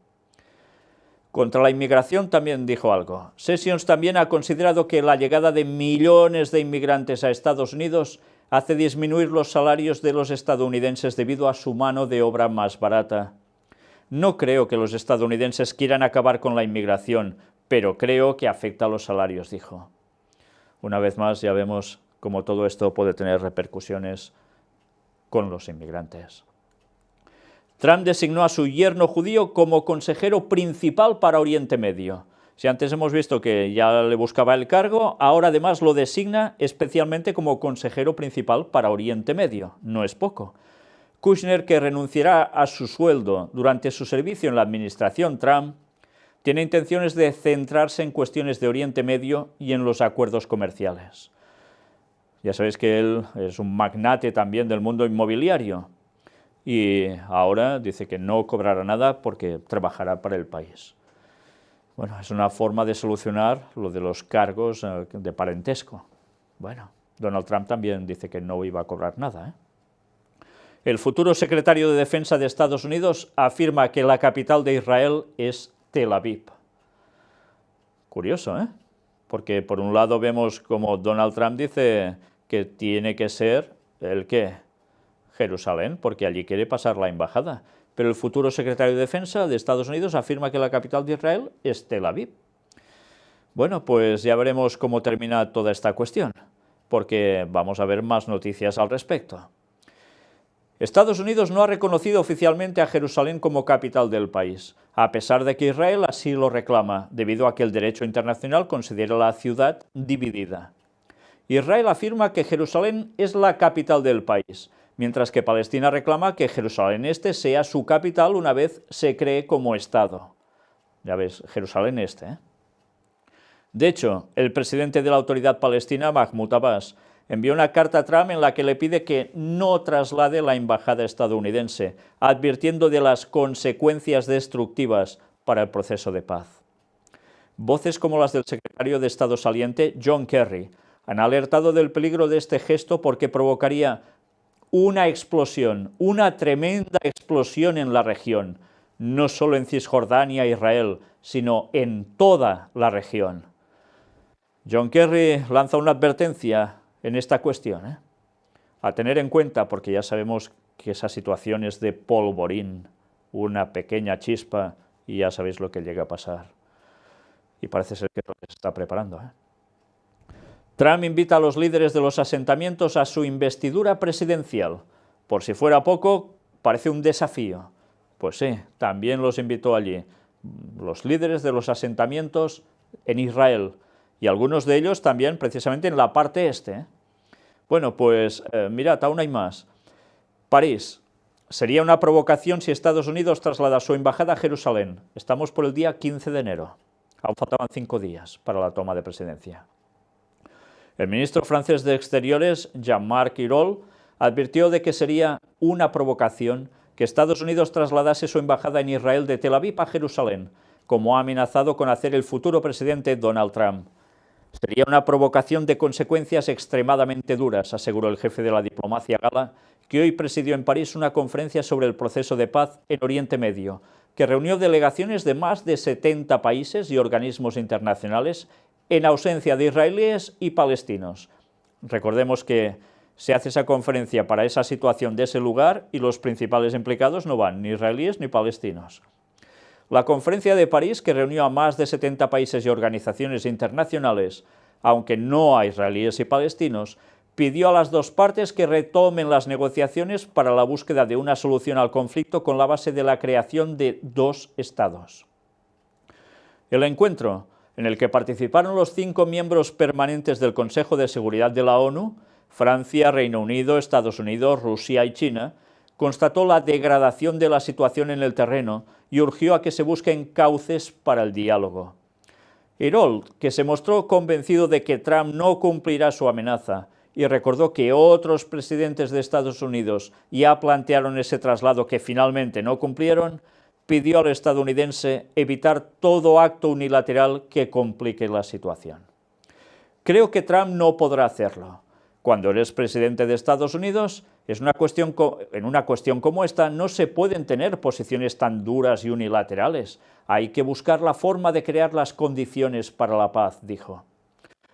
Contra la inmigración también dijo algo. Sessions también ha considerado que la llegada de millones de inmigrantes a Estados Unidos hace disminuir los salarios de los estadounidenses debido a su mano de obra más barata. No creo que los estadounidenses quieran acabar con la inmigración, pero creo que afecta a los salarios, dijo. Una vez más ya vemos cómo todo esto puede tener repercusiones con los inmigrantes. Trump designó a su yerno judío como consejero principal para Oriente Medio. Si antes hemos visto que ya le buscaba el cargo, ahora además lo designa especialmente como consejero principal para Oriente Medio. No es poco. Kushner, que renunciará a su sueldo durante su servicio en la administración Trump, tiene intenciones de centrarse en cuestiones de Oriente Medio y en los acuerdos comerciales. Ya sabéis que él es un magnate también del mundo inmobiliario y ahora dice que no cobrará nada porque trabajará para el país. Bueno, es una forma de solucionar lo de los cargos de parentesco. Bueno, Donald Trump también dice que no iba a cobrar nada, ¿eh? El futuro secretario de Defensa de Estados Unidos afirma que la capital de Israel es Tel Aviv. Curioso, ¿eh? Porque por un lado vemos como Donald Trump dice que tiene que ser ¿el qué? Jerusalén, porque allí quiere pasar la embajada. Pero el futuro secretario de Defensa de Estados Unidos afirma que la capital de Israel es Tel Aviv. Bueno, pues ya veremos cómo termina toda esta cuestión, porque vamos a ver más noticias al respecto. Estados Unidos no ha reconocido oficialmente a Jerusalén como capital del país, a pesar de que Israel así lo reclama, debido a que el derecho internacional considera la ciudad dividida. Israel afirma que Jerusalén es la capital del país, mientras que Palestina reclama que Jerusalén Este sea su capital una vez se cree como Estado. Ya ves, Jerusalén Este, ¿eh? De hecho, el presidente de la Autoridad Palestina, Mahmoud Abbas, envió una carta a Trump en la que le pide que no traslade la embajada estadounidense, advirtiendo de las consecuencias destructivas para el proceso de paz. Voces como las del secretario de Estado saliente, John Kerry, han alertado del peligro de este gesto porque provocaría una explosión, una tremenda explosión en la región, no solo en Cisjordania e Israel, sino en toda la región. John Kerry lanza una advertencia en esta cuestión, a tener en cuenta, porque ya sabemos que esa situación es de polvorín, una pequeña chispa, y ya sabéis lo que llega a pasar. Y parece ser que lo que se está preparando. Trump invita a los líderes de los asentamientos a su investidura presidencial. Por si fuera poco, parece un desafío. Pues sí, también los invitó allí, los líderes de los asentamientos en Israel, y algunos de ellos también precisamente en la parte este. Bueno, pues mirad, aún hay más. París. Sería una provocación si Estados Unidos traslada su embajada a Jerusalén. Estamos por el día 15 de enero. Aún faltaban 5 días para la toma de presidencia. El ministro francés de Exteriores, Jean-Marc Ayrault, advirtió de que sería una provocación que Estados Unidos trasladase su embajada en Israel de Tel Aviv a Jerusalén, como ha amenazado con hacer el futuro presidente Donald Trump. Sería una provocación de consecuencias extremadamente duras, aseguró el jefe de la diplomacia gala, que hoy presidió en París una conferencia sobre el proceso de paz en Oriente Medio, que reunió delegaciones de más de 70 países y organismos internacionales en ausencia de israelíes y palestinos. Recordemos que se hace esa conferencia para esa situación de ese lugar y los principales implicados no van, ni israelíes ni palestinos. La conferencia de París, que reunió a más de 70 países y organizaciones internacionales, aunque no a israelíes y palestinos, pidió a las dos partes que retomen las negociaciones para la búsqueda de una solución al conflicto con la base de la creación de 2 estados. El encuentro, en el que participaron los 5 miembros permanentes del Consejo de Seguridad de la ONU, Francia, Reino Unido, Estados Unidos, Rusia y China, constató la degradación de la situación en el terreno y urgió a que se busquen cauces para el diálogo. Ayrault, que se mostró convencido de que Trump no cumplirá su amenaza y recordó que otros presidentes de Estados Unidos ya plantearon ese traslado que finalmente no cumplieron, pidió al estadounidense evitar todo acto unilateral que complique la situación. Creo que Trump no podrá hacerlo. Cuando eres presidente de Estados Unidos, en una cuestión como esta no se pueden tener posiciones tan duras y unilaterales. Hay que buscar la forma de crear las condiciones para la paz, dijo.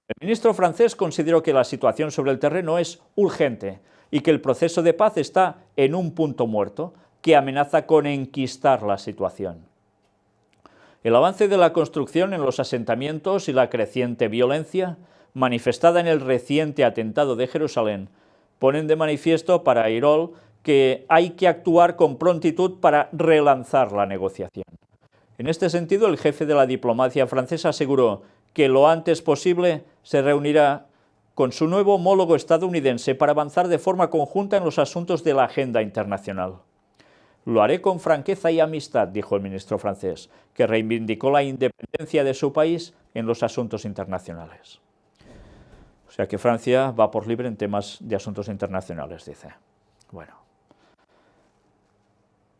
El ministro francés consideró que la situación sobre el terreno es urgente y que el proceso de paz está en un punto muerto que amenaza con enquistar la situación. El avance de la construcción en los asentamientos y la creciente violencia manifestada en el reciente atentado de Jerusalén, ponen de manifiesto para Ayrault que hay que actuar con prontitud para relanzar la negociación. En este sentido, el jefe de la diplomacia francesa aseguró que lo antes posible se reunirá con su nuevo homólogo estadounidense para avanzar de forma conjunta en los asuntos de la agenda internacional. Lo haré con franqueza y amistad, dijo el ministro francés, que reivindicó la independencia de su país en los asuntos internacionales. O sea que Francia va por libre en temas de asuntos internacionales, dice. Bueno.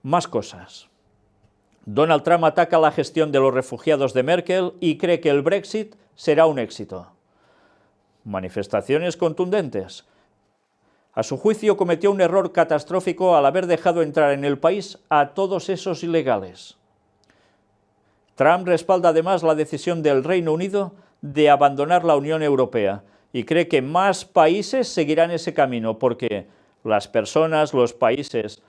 Más cosas. Donald Trump ataca la gestión de los refugiados de Merkel y cree que el Brexit será un éxito. Manifestaciones contundentes. A su juicio cometió un error catastrófico al haber dejado entrar en el país a todos esos ilegales. Trump respalda además la decisión del Reino Unido de abandonar la Unión Europea y cree que más países seguirán ese camino porque las personas, los países,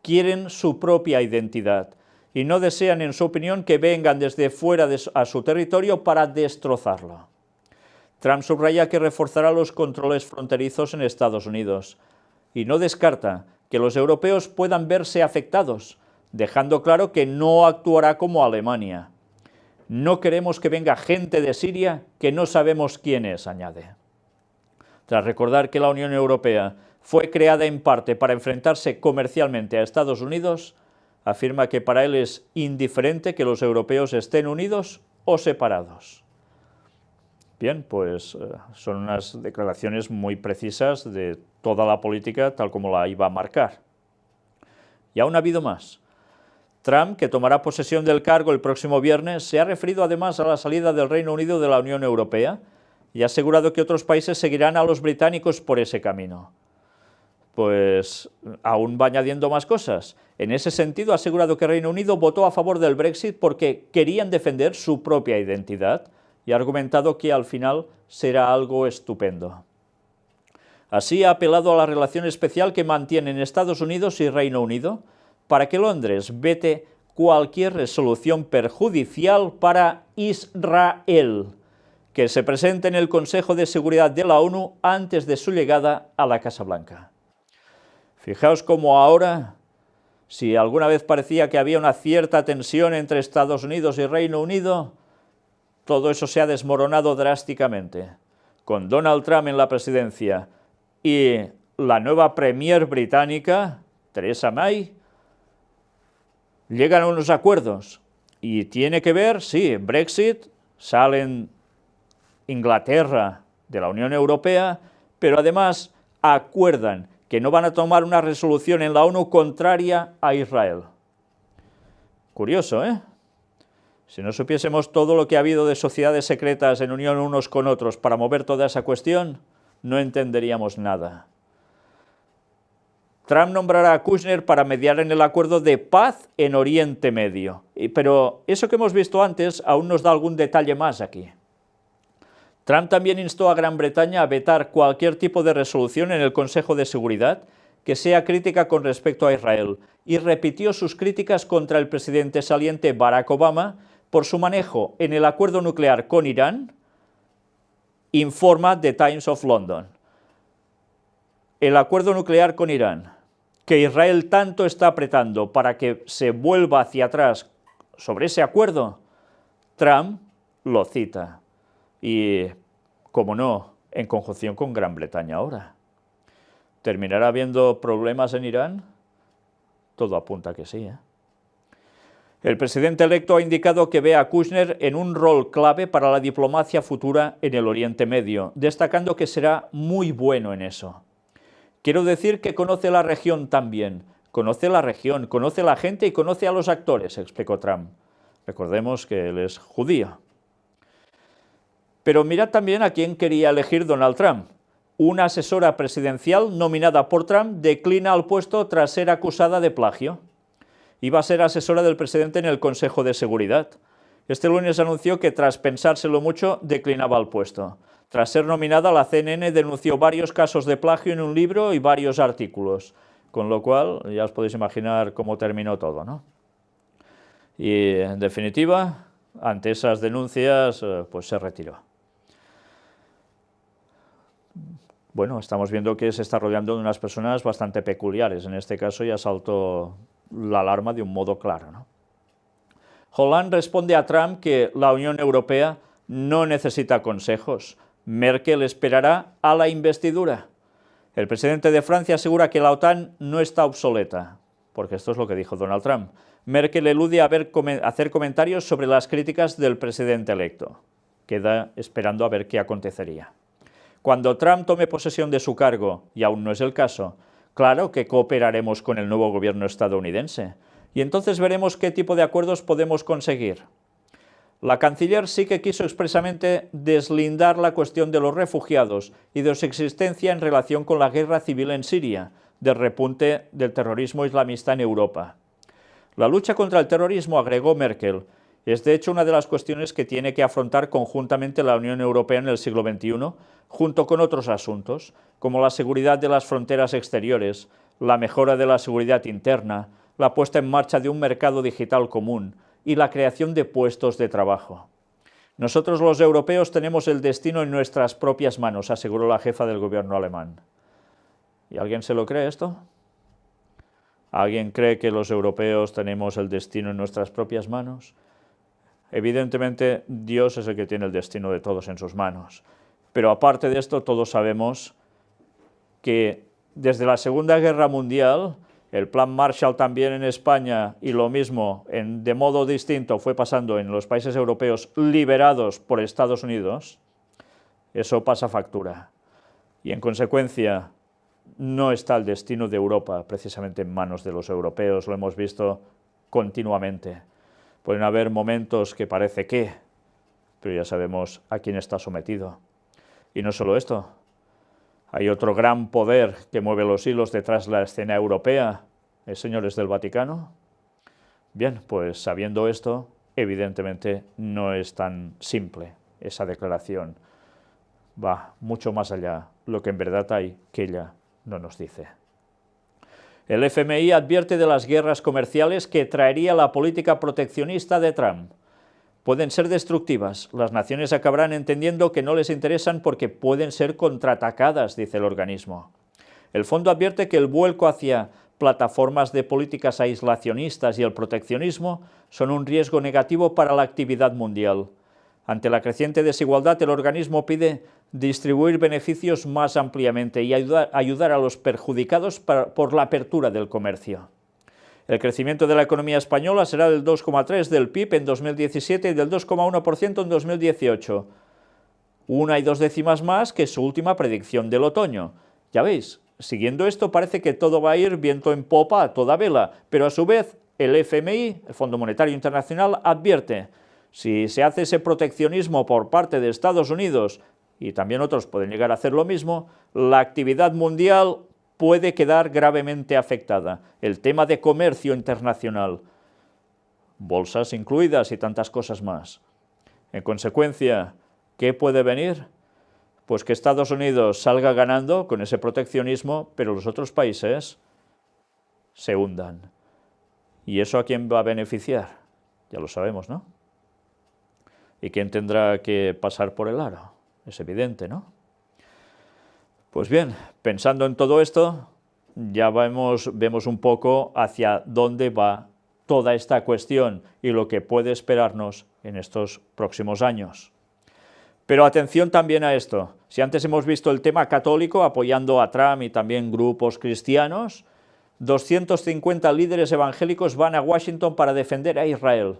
quieren su propia identidad y no desean, en su opinión, que vengan desde fuera a su territorio para destrozarlo. Trump subraya que reforzará los controles fronterizos en Estados Unidos y no descarta que los europeos puedan verse afectados, dejando claro que no actuará como Alemania. No queremos que venga gente de Siria que no sabemos quién es, añade. Tras recordar que la Unión Europea fue creada en parte para enfrentarse comercialmente a Estados Unidos, afirma que para él es indiferente que los europeos estén unidos o separados. Bien, pues son unas declaraciones muy precisas de toda la política tal como la iba a marcar. Y aún ha habido más. Trump, que tomará posesión del cargo el próximo viernes, se ha referido además a la salida del Reino Unido de la Unión Europea y ha asegurado que otros países seguirán a los británicos por ese camino. Pues aún va añadiendo más cosas. En ese sentido, ha asegurado que Reino Unido votó a favor del Brexit porque querían defender su propia identidad y ha argumentado que al final será algo estupendo. Así ha apelado a la relación especial que mantienen Estados Unidos y Reino Unido para que Londres vete cualquier resolución perjudicial para Israel que se presente en el Consejo de Seguridad de la ONU antes de su llegada a la Casa Blanca. Fijaos cómo ahora, si alguna vez parecía que había una cierta tensión entre Estados Unidos y Reino Unido, todo eso se ha desmoronado drásticamente. Con Donald Trump en la presidencia y la nueva premier británica, Theresa May, llegan a unos acuerdos. Y tiene que ver, sí, Brexit, salen Inglaterra de la Unión Europea, pero además acuerdan que no van a tomar una resolución en la ONU contraria a Israel. Curioso, ¿eh? Si no supiésemos todo lo que ha habido de sociedades secretas en unión unos con otros para mover toda esa cuestión, no entenderíamos nada. Trump nombrará a Kushner para mediar en el acuerdo de paz en Oriente Medio. Pero eso que hemos visto antes aún nos da algún detalle más aquí. Trump también instó a Gran Bretaña a vetar cualquier tipo de resolución en el Consejo de Seguridad que sea crítica con respecto a Israel y repitió sus críticas contra el presidente saliente Barack Obama por su manejo en el acuerdo nuclear con Irán, informa The Times of London. El acuerdo nuclear con Irán, que Israel tanto está apretando para que se vuelva hacia atrás sobre ese acuerdo, Trump lo cita. Y, como no, en conjunción con Gran Bretaña ahora. ¿Terminará habiendo problemas en Irán? Todo apunta que sí, ¿eh? El presidente electo ha indicado que ve a Kushner en un rol clave para la diplomacia futura en el Oriente Medio, destacando que será muy bueno en eso. Quiero decir que conoce la región también, conoce la región, conoce la gente y conoce a los actores, explicó Trump. Recordemos que él es judío. Pero mirad también a quién quería elegir Donald Trump. Una asesora presidencial nominada por Trump declina al puesto tras ser acusada de plagio. Iba a ser asesora del presidente en el Consejo de Seguridad. Este lunes anunció que tras pensárselo mucho declinaba el puesto. Tras ser nominada, la CNN denunció varios casos de plagio en un libro y varios artículos, con lo cual ya os podéis imaginar cómo terminó todo, ¿no? Y en definitiva, ante esas denuncias, pues se retiró. bueno, estamos viendo que se está rodeando de unas personas bastante peculiares. En este caso ya saltó la alarma de un modo claro, ¿no? Hollande responde a Trump que la Unión Europea no necesita consejos. Merkel esperará a la investidura. El presidente de Francia asegura que la OTAN no está obsoleta, porque esto es lo que dijo Donald Trump. Merkel elude hacer comentarios sobre las críticas del presidente electo. Queda esperando a ver qué acontecería. Cuando Trump tome posesión de su cargo, y aún no es el caso, claro que cooperaremos con el nuevo gobierno estadounidense, y entonces veremos qué tipo de acuerdos podemos conseguir. La canciller sí que quiso expresamente deslindar la cuestión de los refugiados y de su existencia en relación con la guerra civil en Siria, del repunte del terrorismo islamista en Europa. La lucha contra el terrorismo, agregó Merkel, es de hecho una de las cuestiones que tiene que afrontar conjuntamente la Unión Europea en el siglo XXI, junto con otros asuntos, como la seguridad de las fronteras exteriores, la mejora de la seguridad interna, la puesta en marcha de un mercado digital común y la creación de puestos de trabajo. Nosotros los europeos tenemos el destino en nuestras propias manos, aseguró la jefa del gobierno alemán. ¿Y alguien se lo cree esto? ¿Alguien cree que los europeos tenemos el destino en nuestras propias manos? Evidentemente, Dios es el que tiene el destino de todos en sus manos. Pero aparte de esto, todos sabemos que desde la Segunda Guerra Mundial, el Plan Marshall también en España, y lo mismo, de modo distinto, fue pasando en los países europeos liberados por Estados Unidos, eso pasa factura. Y en consecuencia, no está el destino de Europa precisamente en manos de los europeos, lo hemos visto continuamente. Pueden haber momentos que parece que, pero ya sabemos a quién está sometido. Y no solo esto, hay otro gran poder que mueve los hilos detrás de la escena europea, señores del Vaticano. Bien, pues sabiendo esto, evidentemente no es tan simple esa declaración. Va mucho más allá, lo que en verdad hay que ella no nos dice. El FMI advierte de las guerras comerciales que traería la política proteccionista de Trump. Pueden ser destructivas, las naciones acabarán entendiendo que no les interesan porque pueden ser contraatacadas, dice el organismo. El fondo advierte que el vuelco hacia plataformas de políticas aislacionistas y el proteccionismo son un riesgo negativo para la actividad mundial. Ante la creciente desigualdad, el organismo pide distribuir beneficios más ampliamente y ayudar a los perjudicados por la apertura del comercio. El crecimiento de la economía española será del 2,3% del PIB en 2017 y del 2,1% en 2018. 1 y 2 décimas más que su última predicción del otoño. Ya veis, siguiendo esto parece que todo va a ir viento en popa a toda vela, pero a su vez el FMI, el Fondo Monetario Internacional, advierte: si se hace ese proteccionismo por parte de Estados Unidos, y también otros pueden llegar a hacer lo mismo, la actividad mundial puede quedar gravemente afectada. El tema de comercio internacional, bolsas incluidas y tantas cosas más. En consecuencia, ¿qué puede venir? Pues que Estados Unidos salga ganando con ese proteccionismo, pero los otros países se hundan. ¿Y eso a quién va a beneficiar? Ya lo sabemos, ¿no? ¿Y quién tendrá que pasar por el aro? Es evidente, ¿no? Pues bien, pensando en todo esto, ya vemos un poco hacia dónde va toda esta cuestión y lo que puede esperarnos en estos próximos años. Pero atención también a esto. Si antes hemos visto el tema católico apoyando a Trump y también grupos cristianos, 250 líderes evangélicos van a Washington para defender a Israel.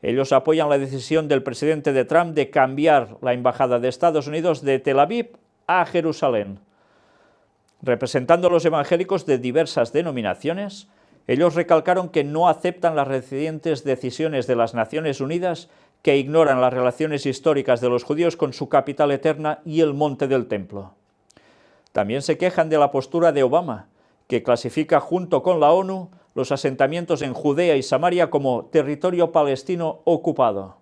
Ellos apoyan la decisión del presidente de Trump de cambiar la embajada de Estados Unidos de Tel Aviv a Jerusalén. Representando a los evangélicos de diversas denominaciones, ellos recalcaron que no aceptan las recientes decisiones de las Naciones Unidas que ignoran las relaciones históricas de los judíos con su capital eterna y el monte del templo. También se quejan de la postura de Obama, que clasifica junto con la ONU los asentamientos en Judea y Samaria como territorio palestino ocupado.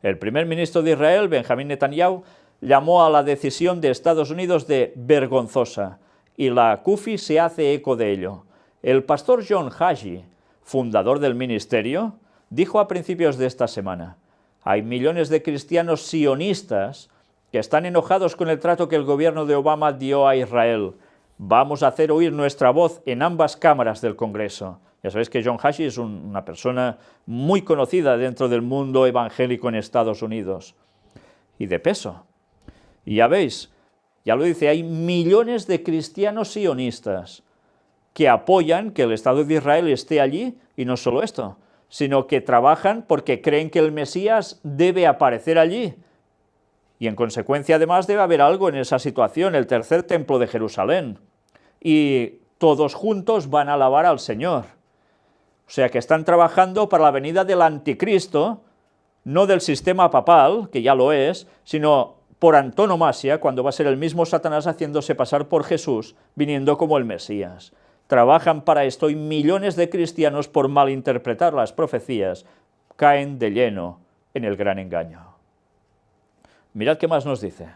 El primer ministro de Israel, Benjamín Netanyahu, llamó a la decisión de Estados Unidos de vergonzosa, y la CUFI se hace eco de ello. El pastor John Hagee, fundador del ministerio, dijo a principios de esta semana: hay millones de cristianos sionistas que están enojados con el trato que el gobierno de Obama dio a Israel. Vamos a hacer oír nuestra voz en ambas cámaras del Congreso. Ya sabéis que John Hashee es una persona muy conocida dentro del mundo evangélico en Estados Unidos, y de peso. Y ya veis, ya lo dice, hay millones de cristianos sionistas que apoyan que el Estado de Israel esté allí, y no solo esto, sino que trabajan porque creen que el Mesías debe aparecer allí. Y en consecuencia, además, debe haber algo en esa situación, el tercer templo de Jerusalén. Y todos juntos van a alabar al Señor. O sea que están trabajando para la venida del anticristo, no del sistema papal, que ya lo es, sino por antonomasia, cuando va a ser el mismo Satanás haciéndose pasar por Jesús, viniendo como el Mesías. Trabajan para esto y millones de cristianos, por malinterpretar las profecías, caen de lleno en el gran engaño. Mirad qué más nos dice.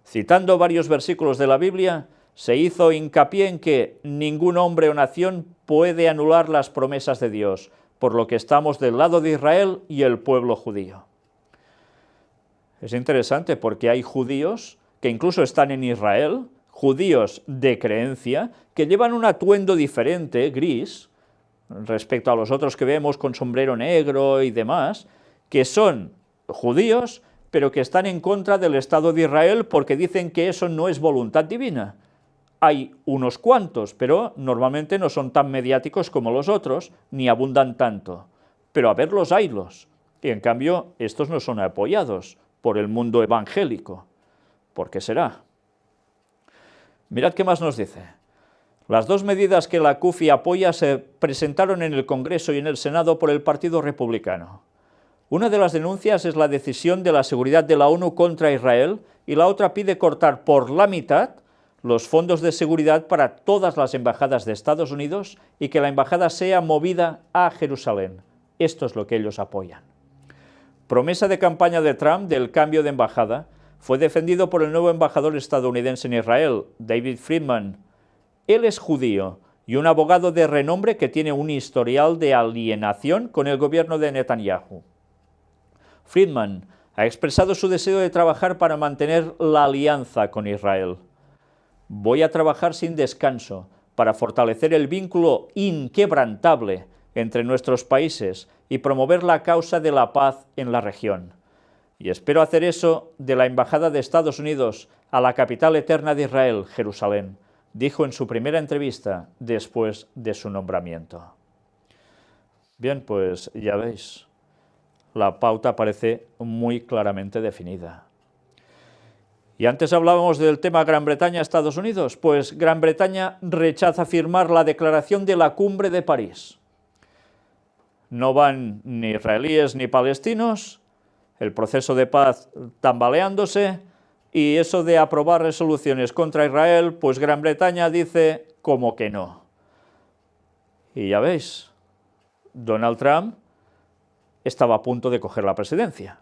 Citando varios versículos de la Biblia, se hizo hincapié en que ningún hombre o nación puede anular las promesas de Dios, por lo que estamos del lado de Israel y el pueblo judío. Es interesante porque hay judíos que incluso están en Israel, judíos de creencia, que llevan un atuendo diferente, gris, respecto a los otros que vemos con sombrero negro y demás, que son judíos, pero que están en contra del Estado de Israel porque dicen que eso no es voluntad divina. Hay unos cuantos, pero normalmente no son tan mediáticos como los otros, ni abundan tanto. Pero a verlos haylos. Y en cambio, estos no son apoyados por el mundo evangélico. ¿Por qué será? Mirad qué más nos dice. Las dos medidas que la CUFI apoya se presentaron en el Congreso y en el Senado por el Partido Republicano. Una de las denuncias es la decisión de la seguridad de la ONU contra Israel y la otra pide cortar por la mitad los fondos de seguridad para todas las embajadas de Estados Unidos y que la embajada sea movida a Jerusalén. Esto es lo que ellos apoyan. Promesa de campaña de Trump del cambio de embajada fue defendido por el nuevo embajador estadounidense en Israel, David Friedman. Él es judío y un abogado de renombre que tiene un historial de alienación con el gobierno de Netanyahu. Friedman ha expresado su deseo de trabajar para mantener la alianza con Israel. Voy a trabajar sin descanso para fortalecer el vínculo inquebrantable entre nuestros países y promover la causa de la paz en la región. Y espero hacer eso de la Embajada de Estados Unidos a la capital eterna de Israel, Jerusalén, dijo en su primera entrevista después de su nombramiento. Bien, pues ya veis, la pauta parece muy claramente definida. Y antes hablábamos del tema Gran Bretaña-Estados Unidos, pues Gran Bretaña rechaza firmar la declaración de la Cumbre de París. No van ni israelíes ni palestinos, el proceso de paz tambaleándose, y eso de aprobar resoluciones contra Israel, pues Gran Bretaña dice como que no. Y ya veis, Donald Trump estaba a punto de coger la presidencia.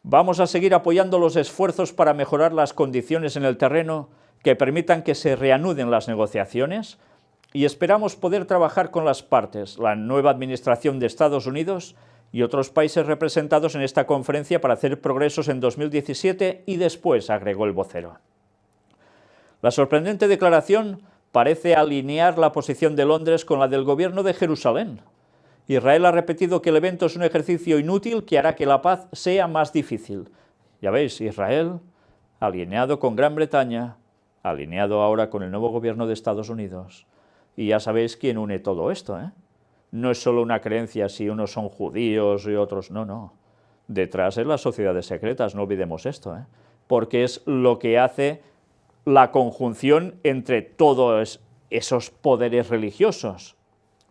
Vamos a seguir apoyando los esfuerzos para mejorar las condiciones en el terreno que permitan que se reanuden las negociaciones y esperamos poder trabajar con las partes, la nueva administración de Estados Unidos y otros países representados en esta conferencia para hacer progresos en 2017 y después, agregó el vocero. La sorprendente declaración parece alinear la posición de Londres con la del gobierno de Jerusalén. Israel ha repetido que el evento es un ejercicio inútil que hará que la paz sea más difícil. Ya veis, Israel, alineado con Gran Bretaña, alineado ahora con el nuevo gobierno de Estados Unidos. Y ya sabéis quién une todo esto, ¿eh? No es solo una creencia si unos son judíos y otros no, no. Detrás es las sociedades secretas, no olvidemos esto, ¿eh? Porque es lo que hace la conjunción entre todos esos poderes religiosos.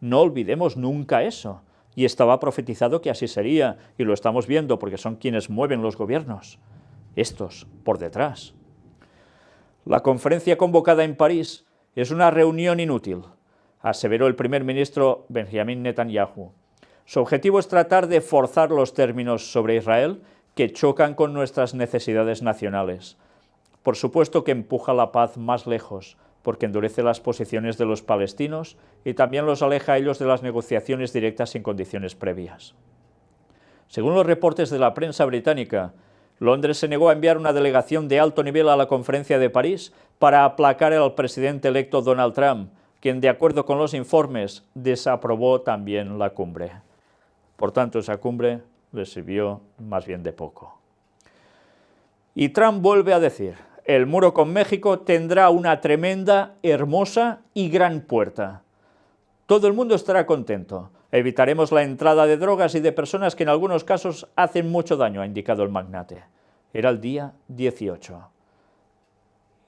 No olvidemos nunca eso. Y estaba profetizado que así sería, y lo estamos viendo porque son quienes mueven los gobiernos. Estos, por detrás. La conferencia convocada en París es una reunión inútil, aseveró el primer ministro Benjamin Netanyahu. Su objetivo es tratar de forzar los términos sobre Israel que chocan con nuestras necesidades nacionales. Por supuesto que empuja la paz más lejos, porque endurece las posiciones de los palestinos y también los aleja a ellos de las negociaciones directas sin condiciones previas. Según los reportes de la prensa británica, Londres se negó a enviar una delegación de alto nivel a la conferencia de París para aplacar al presidente electo Donald Trump, quien, de acuerdo con los informes, desaprobó también la cumbre. Por tanto, esa cumbre le sirvió más bien de poco. Y Trump vuelve a decir: el muro con México tendrá una tremenda, hermosa y gran puerta. Todo el mundo estará contento. Evitaremos la entrada de drogas y de personas que en algunos casos hacen mucho daño, ha indicado el magnate. Era el día 18.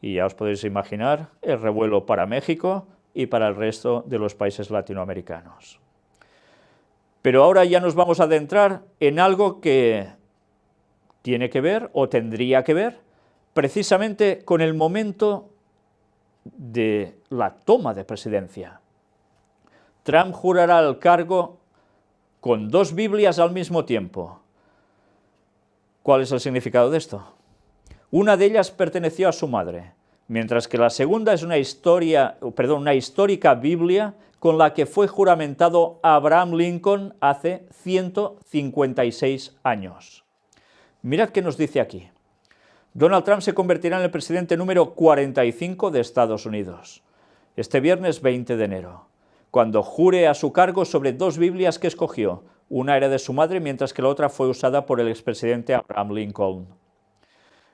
Y ya os podéis imaginar el revuelo para México y para el resto de los países latinoamericanos. Pero ahora ya nos vamos a adentrar en algo que tiene que ver, o tendría que ver, precisamente con el momento de la toma de presidencia. Trump jurará el cargo con 2 Biblias al mismo tiempo. ¿Cuál es el significado de esto? Una de ellas perteneció a su madre, mientras que la segunda es una histórica Biblia con la que fue juramentado Abraham Lincoln hace 156 años. Mirad qué nos dice aquí. Donald Trump se convertirá en el presidente número 45 de Estados Unidos, este viernes 20 de enero, cuando jure a su cargo sobre 2 Biblias que escogió. Una era de su madre, mientras que la otra fue usada por el expresidente Abraham Lincoln.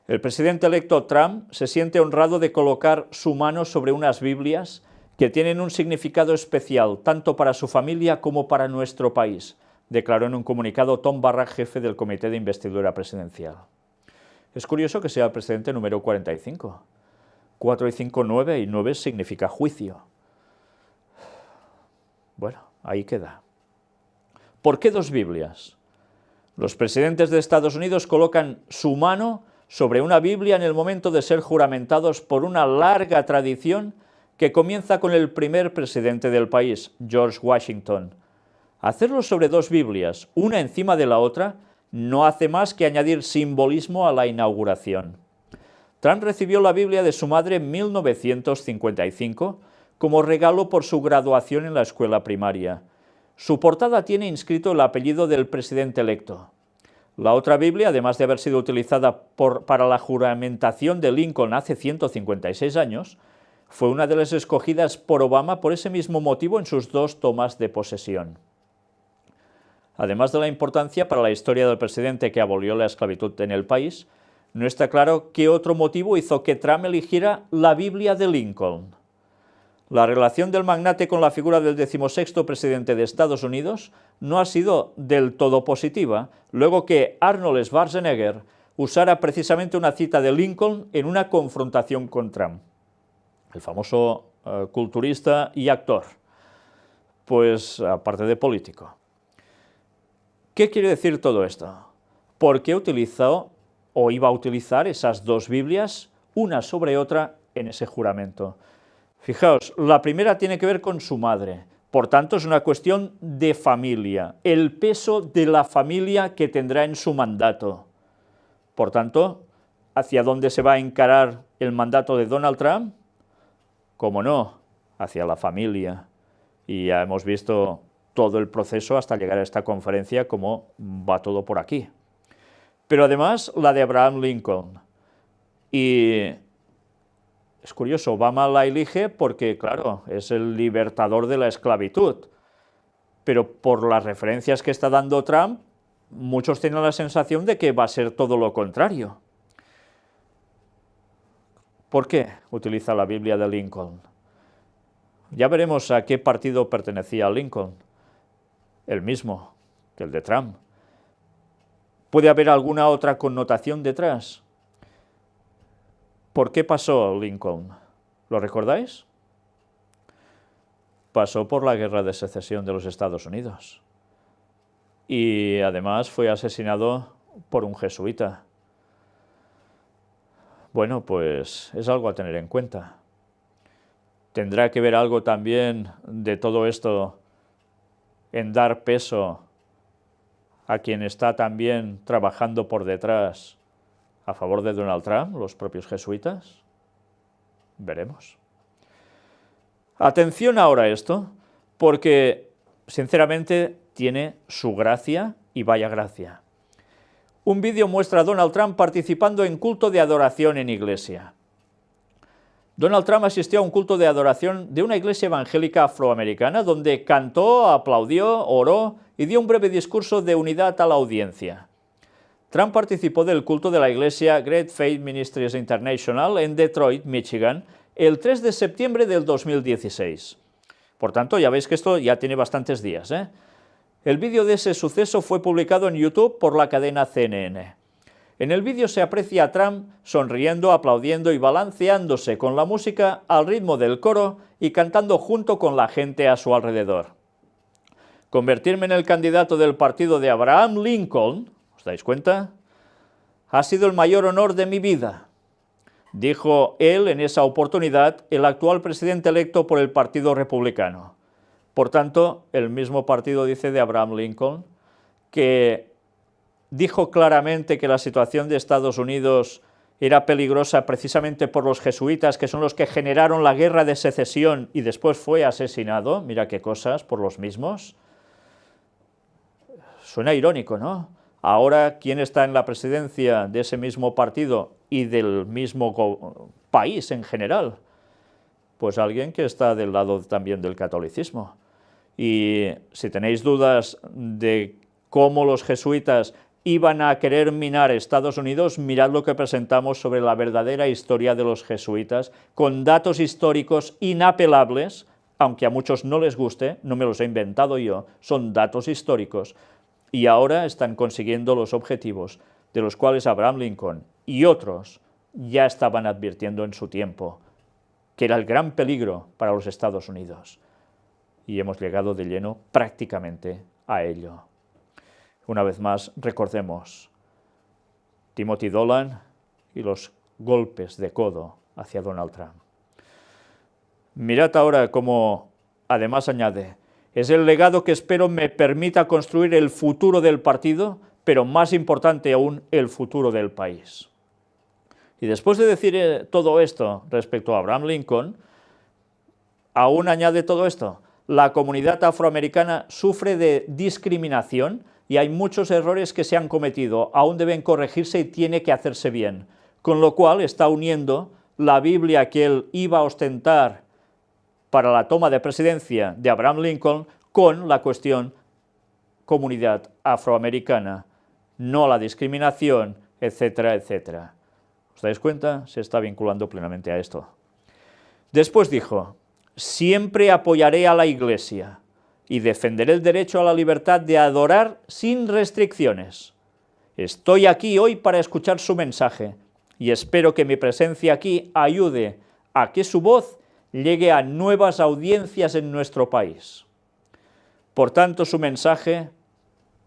El presidente electo Trump se siente honrado de colocar su mano sobre unas Biblias que tienen un significado especial, tanto para su familia como para nuestro país, declaró en un comunicado Tom Barrack, jefe del Comité de Investidura Presidencial. Es curioso que sea el presidente número 45. 4 y 5, 9, y 9 significa juicio. Bueno, ahí queda. ¿Por qué 2 Biblias? Los presidentes de Estados Unidos colocan su mano sobre una Biblia en el momento de ser juramentados por una larga tradición que comienza con el primer presidente del país, George Washington. Hacerlo sobre 2 Biblias, una encima de la otra, no hace más que añadir simbolismo a la inauguración. Trump recibió la Biblia de su madre en 1955 como regalo por su graduación en la escuela primaria. Su portada tiene inscrito el apellido del presidente electo. La otra Biblia, además de haber sido utilizada para la juramentación de Lincoln hace 156 años, fue una de las escogidas por Obama por ese mismo motivo en sus 2 tomas de posesión. Además de la importancia para la historia del presidente que abolió la esclavitud en el país, no está claro qué otro motivo hizo que Trump eligiera la Biblia de Lincoln. La relación del magnate con la figura del 16º presidente de Estados Unidos no ha sido del todo positiva, luego que Arnold Schwarzenegger usara precisamente una cita de Lincoln en una confrontación con Trump, el famoso culturista y actor, pues aparte de político. ¿Qué quiere decir todo esto? ¿Por qué utilizó o iba a utilizar esas 2 Biblias, una sobre otra, en ese juramento? Fijaos, la primera tiene que ver con su madre, por tanto es una cuestión de familia, el peso de la familia que tendrá en su mandato. Por tanto, ¿hacia dónde se va a encarar el mandato de Donald Trump? Cómo no, hacia la familia. Y ya hemos visto todo el proceso hasta llegar a esta conferencia, cómo va todo por aquí. Pero además la de Abraham Lincoln. Y es curioso, Obama la elige porque, claro, es el libertador de la esclavitud. Pero por las referencias que está dando Trump, muchos tienen la sensación de que va a ser todo lo contrario. ¿Por qué utiliza la Biblia de Lincoln? Ya veremos a qué partido pertenecía Lincoln. El mismo que el de Trump. ¿Puede haber alguna otra connotación detrás? ¿Por qué pasó Lincoln? ¿Lo recordáis? Pasó por la Guerra de Secesión de los Estados Unidos. Y además fue asesinado por un jesuita. Bueno, pues es algo a tener en cuenta. ¿Tendrá que ver algo también de todo esto en dar peso a quien está también trabajando por detrás a favor de Donald Trump, los propios jesuitas? Veremos. Atención ahora a esto, porque sinceramente tiene su gracia, y vaya gracia. Un vídeo muestra a Donald Trump participando en culto de adoración en iglesia. Donald Trump asistió a un culto de adoración de una iglesia evangélica afroamericana donde cantó, aplaudió, oró y dio un breve discurso de unidad a la audiencia. Trump participó del culto de la iglesia Great Faith Ministries International en Detroit, Michigan, el 3 de septiembre del 2016. Por tanto, ya veis que esto ya tiene bastantes días, ¿eh? El vídeo de ese suceso fue publicado en YouTube por la cadena CNN. En el vídeo se aprecia a Trump sonriendo, aplaudiendo y balanceándose con la música al ritmo del coro y cantando junto con la gente a su alrededor. Convertirme en el candidato del partido de Abraham Lincoln, ¿os dais cuenta?, ha sido el mayor honor de mi vida, dijo él en esa oportunidad, el actual presidente electo por el Partido Republicano. Por tanto, el mismo partido dice de Abraham Lincoln que dijo claramente que la situación de Estados Unidos era peligrosa precisamente por los jesuitas, que son los que generaron la guerra de secesión y después fue asesinado, mira qué cosas, por los mismos. Suena irónico, ¿no? Ahora, ¿quién está en la presidencia de ese mismo partido y del mismo país en general? Pues alguien que está del lado también del catolicismo. Y si tenéis dudas de cómo los jesuitas iban a querer minar Estados Unidos, mirad lo que presentamos sobre la verdadera historia de los jesuitas, con datos históricos inapelables, aunque a muchos no les guste, no me los he inventado yo, son datos históricos, y ahora están consiguiendo los objetivos de los cuales Abraham Lincoln y otros ya estaban advirtiendo en su tiempo, que era el gran peligro para los Estados Unidos. Y hemos llegado de lleno prácticamente a ello. Una vez más, recordemos Timothy Dolan y los golpes de codo hacia Donald Trump. Mirad ahora cómo, además añade, es el legado que espero me permita construir el futuro del partido, pero más importante aún, el futuro del país. Y después de decir todo esto respecto a Abraham Lincoln, aún añade todo esto: la comunidad afroamericana sufre de discriminación y hay muchos errores que se han cometido, aún deben corregirse y tiene que hacerse bien, con lo cual está uniendo la Biblia que él iba a ostentar para la toma de presidencia de Abraham Lincoln con la cuestión comunidad afroamericana, no la discriminación, etcétera, etcétera. ¿Os dais cuenta? Se está vinculando plenamente a esto. Después dijo: siempre apoyaré a la Iglesia y defenderé el derecho a la libertad de adorar sin restricciones. Estoy aquí hoy para escuchar su mensaje y espero que mi presencia aquí ayude a que su voz llegue a nuevas audiencias en nuestro país. Por tanto, su mensaje,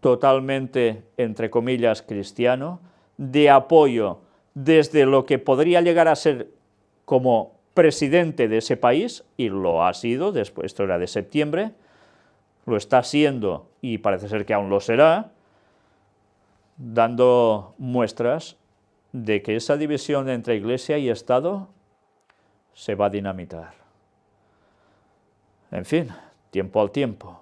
totalmente, entre comillas, cristiano, de apoyo desde lo que podría llegar a ser como presidente de ese país, y lo ha sido, después, esto era de septiembre, lo está siendo y parece ser que aún lo será, dando muestras de que esa división entre Iglesia y Estado se va a dinamitar. En fin, tiempo al tiempo.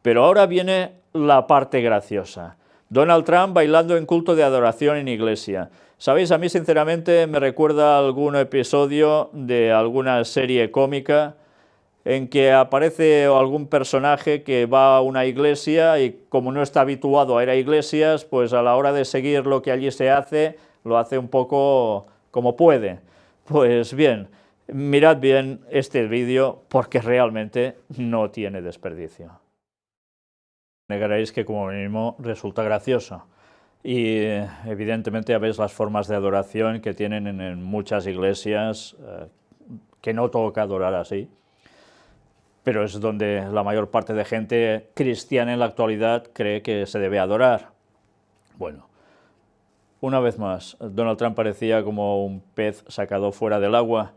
Pero ahora viene la parte graciosa. Donald Trump bailando en culto de adoración en iglesia. ¿Sabéis? A mí sinceramente me recuerda algún episodio de alguna serie cómica en que aparece algún personaje que va a una iglesia y como no está habituado a ir a iglesias, pues a la hora de seguir lo que allí se hace, lo hace un poco como puede. Pues bien, mirad bien este vídeo porque realmente no tiene desperdicio. Negaréis que como mínimo resulta gracioso. Y evidentemente ya veis las formas de adoración que tienen en muchas iglesias, que no toca adorar así, pero es donde la mayor parte de gente cristiana en la actualidad cree que se debe adorar. Bueno, una vez más, Donald Trump parecía como un pez sacado fuera del agua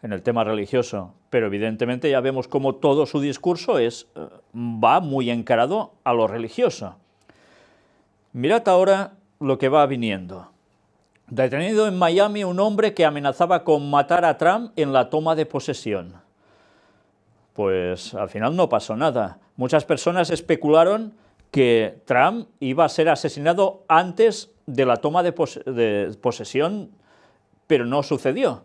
en el tema religioso, pero evidentemente ya vemos cómo todo su discurso va muy encarado a lo religioso. Mirad ahora lo que va viniendo. Detenido en Miami un hombre que amenazaba con matar a Trump en la toma de posesión. Pues al final no pasó nada. Muchas personas especularon que Trump iba a ser asesinado antes de la toma de posesión, pero no sucedió.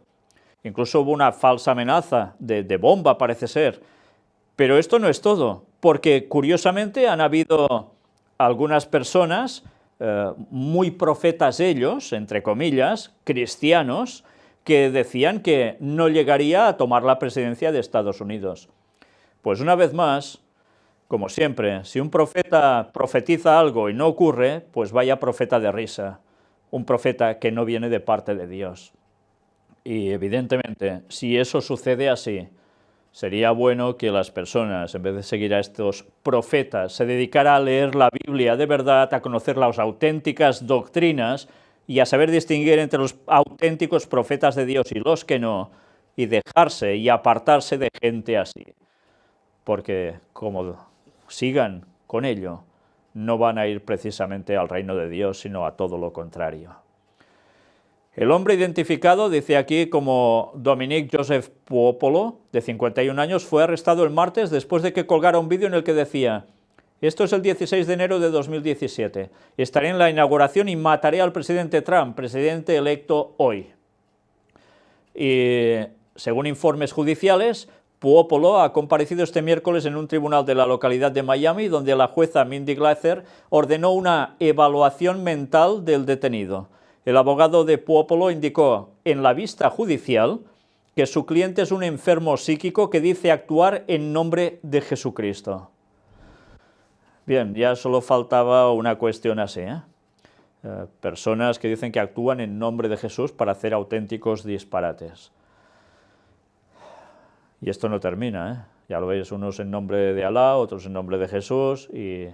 Incluso hubo una falsa amenaza de bomba, parece ser. Pero esto no es todo, porque curiosamente han habido algunas personas, muy profetas ellos, entre comillas, cristianos, que decían que no llegaría a tomar la presidencia de Estados Unidos. Pues una vez más, como siempre, si un profeta profetiza algo y no ocurre, pues vaya profeta de risa, un profeta que no viene de parte de Dios. Y evidentemente, si eso sucede así, sería bueno que las personas, en vez de seguir a estos profetas, se dedicaran a leer la Biblia de verdad, a conocer las auténticas doctrinas y a saber distinguir entre los auténticos profetas de Dios y los que no, y dejarse y apartarse de gente así. Porque como sigan con ello, no van a ir precisamente al reino de Dios, sino a todo lo contrario. El hombre identificado, dice aquí, como Dominic Joseph Puopolo, de 51 años, fue arrestado el martes después de que colgara un vídeo en el que decía: esto es el 16 de enero de 2017, estaré en la inauguración y mataré al presidente Trump, presidente electo hoy. Y según informes judiciales, Puopolo ha comparecido este miércoles en un tribunal de la localidad de Miami, donde la jueza Mindy Glatzer ordenó una evaluación mental del detenido. El abogado de Puopolo indicó en la vista judicial que su cliente es un enfermo psíquico que dice actuar en nombre de Jesucristo. Bien, ya solo faltaba una cuestión así, personas que dicen que actúan en nombre de Jesús para hacer auténticos disparates. Y esto no termina, ya lo veis, unos en nombre de Alá, otros en nombre de Jesús, ¿y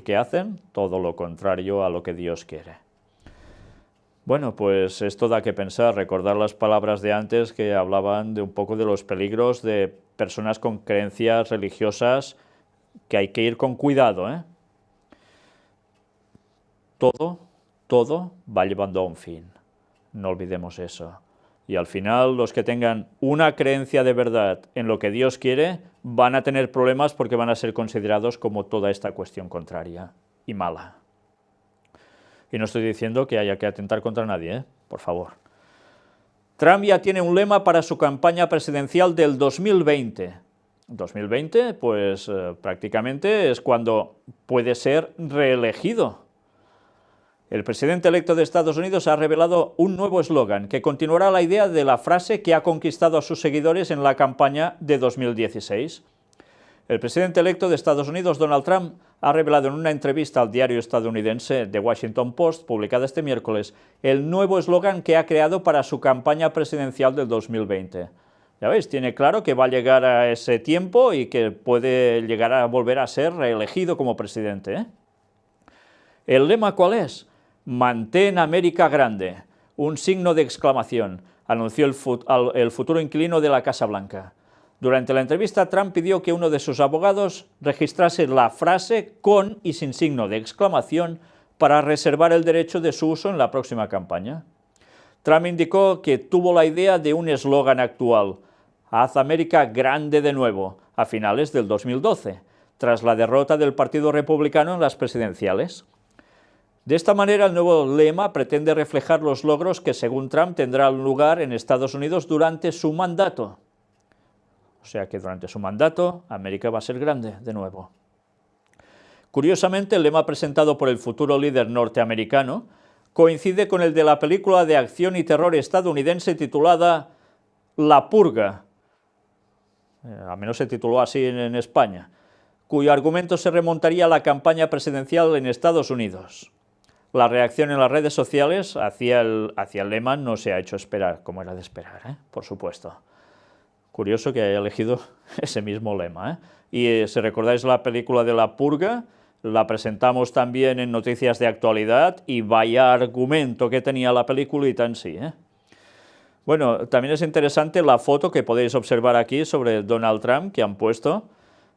qué hacen? Todo lo contrario a lo que Dios quiere. Bueno, pues esto da que pensar, recordar las palabras de antes que hablaban de un poco de los peligros de personas con creencias religiosas, que hay que ir con cuidado, Todo va llevando a un fin, no olvidemos eso. Y al final los que tengan una creencia de verdad en lo que Dios quiere van a tener problemas porque van a ser considerados como toda esta cuestión contraria y mala. Y no estoy diciendo que haya que atentar contra nadie, por favor. Trump ya tiene un lema para su campaña presidencial del 2020. 2020, pues prácticamente es cuando puede ser reelegido. El presidente electo de Estados Unidos ha revelado un nuevo eslogan que continuará la idea de la frase que ha conquistado a sus seguidores en la campaña de 2016. El presidente electo de Estados Unidos, Donald Trump, ha revelado en una entrevista al diario estadounidense The Washington Post, publicada este miércoles, el nuevo eslogan que ha creado para su campaña presidencial del 2020. Ya veis, tiene claro que va a llegar a ese tiempo y que puede llegar a volver a ser reelegido como presidente. ¿El lema cuál es? Mantén América grande, un signo de exclamación, anunció el futuro inquilino de la Casa Blanca. Durante la entrevista, Trump pidió que uno de sus abogados registrase la frase con y sin signo de exclamación para reservar el derecho de su uso en la próxima campaña. Trump indicó que tuvo la idea de un eslogan actual: Haz América grande de nuevo, a finales del 2012, tras la derrota del Partido Republicano en las presidenciales. De esta manera, el nuevo lema pretende reflejar los logros que, según Trump, tendrán lugar en Estados Unidos durante su mandato. O sea que durante su mandato, América va a ser grande de nuevo. Curiosamente, el lema presentado por el futuro líder norteamericano coincide con el de la película de acción y terror estadounidense titulada La Purga, al menos se tituló así en España, cuyo argumento se remontaría a la campaña presidencial en Estados Unidos. La reacción en las redes sociales hacia el lema no se ha hecho esperar, como era de esperar, por supuesto. Curioso que haya elegido ese mismo lema, Y si recordáis la película de La Purga, la presentamos también en Noticias de Actualidad y vaya argumento que tenía la peliculita en sí, Bueno, también es interesante la foto que podéis observar aquí sobre Donald Trump que han puesto,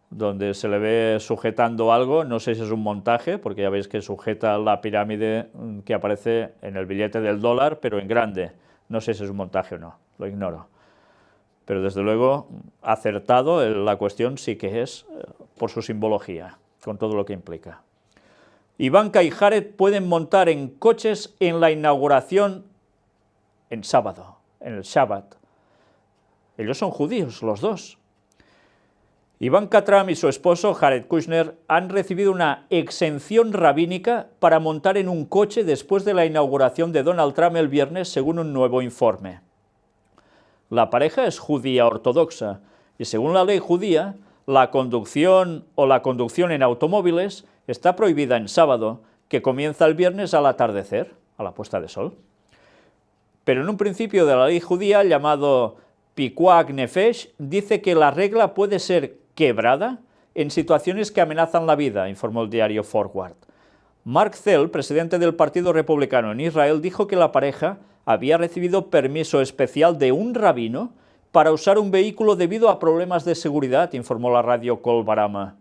donde se le ve sujetando algo, no sé si es un montaje, porque ya veis que sujeta la pirámide que aparece en el billete del dólar, pero en grande. No sé si es un montaje o no, lo ignoro. Pero desde luego, acertado, la cuestión sí que es por su simbología, con todo lo que implica. Ivanka y Jared pueden montar en coches en la inauguración en sábado, en el Shabbat. Ellos son judíos, los dos. Ivanka Trump y su esposo, Jared Kushner, han recibido una exención rabínica para montar en un coche después de la inauguración de Donald Trump el viernes, según un nuevo informe. La pareja es judía ortodoxa y, según la ley judía, la conducción en automóviles está prohibida en sábado, que comienza el viernes al atardecer, a la puesta de sol. Pero en un principio de la ley judía llamado Pikuach Nefesh, dice que la regla puede ser quebrada en situaciones que amenazan la vida, informó el diario Forward. Mark Zell, presidente del Partido Republicano en Israel, dijo que la pareja había recibido permiso especial de un rabino para usar un vehículo debido a problemas de seguridad, informó la radio Kol Barama.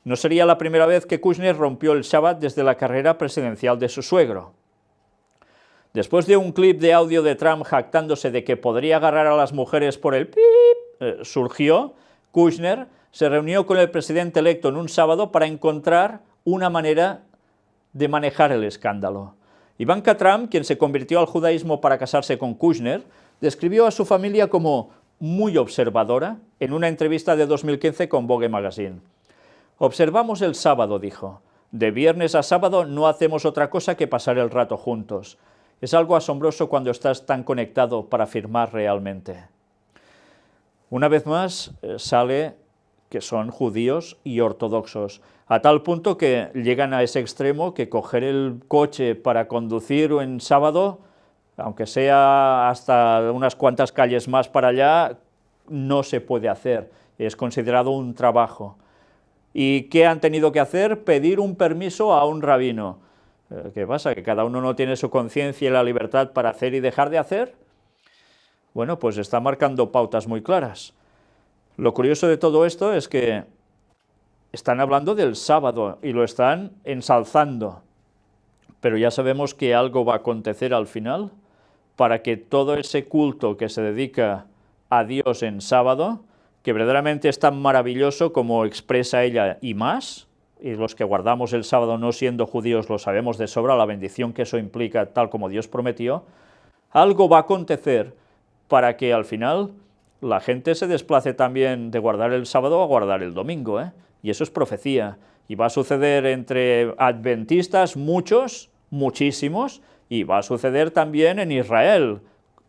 No sería la primera vez que Kushner rompió el Shabbat desde la carrera presidencial de su suegro. Después de un clip de audio de Trump jactándose de que podría agarrar a las mujeres por el pip, surgió, Kushner se reunió con el presidente electo en un sábado para encontrar una manera de manejar el escándalo. Ivanka Trump, quien se convirtió al judaísmo para casarse con Kushner, describió a su familia como muy observadora en una entrevista de 2015 con Vogue Magazine. Observamos el sábado, dijo. De viernes a sábado no hacemos otra cosa que pasar el rato juntos. Es algo asombroso cuando estás tan conectado para afirmar realmente. Una vez más sale que son judíos y ortodoxos, a tal punto que llegan a ese extremo que coger el coche para conducir en sábado, aunque sea hasta unas cuantas calles más para allá, no se puede hacer, es considerado un trabajo. ¿Y qué han tenido que hacer? Pedir un permiso a un rabino. ¿Qué pasa? ¿Que cada uno no tiene su conciencia y la libertad para hacer y dejar de hacer? Bueno, pues está marcando pautas muy claras. Lo curioso de todo esto es que están hablando del sábado y lo están ensalzando, pero ya sabemos que algo va a acontecer al final para que todo ese culto que se dedica a Dios en sábado, que verdaderamente es tan maravilloso como expresa ella y más, y los que guardamos el sábado no siendo judíos lo sabemos de sobra, la bendición que eso implica tal como Dios prometió, algo va a acontecer para que al final la gente se desplace también de guardar el sábado a guardar el domingo, y eso es profecía, y va a suceder entre adventistas muchos, muchísimos, y va a suceder también en Israel,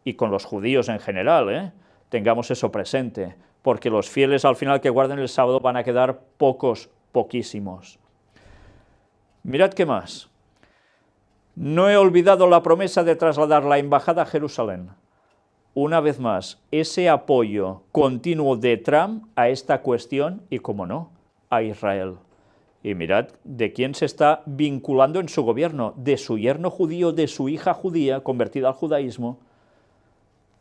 y con los judíos en general, tengamos eso presente, porque los fieles al final que guarden el sábado van a quedar pocos, poquísimos. Mirad qué más. No he olvidado la promesa de trasladar la embajada a Jerusalén. Una vez más, ese apoyo continuo de Trump a esta cuestión y, como no, a Israel. Y mirad de quién se está vinculando en su gobierno, de su yerno judío, de su hija judía convertida al judaísmo.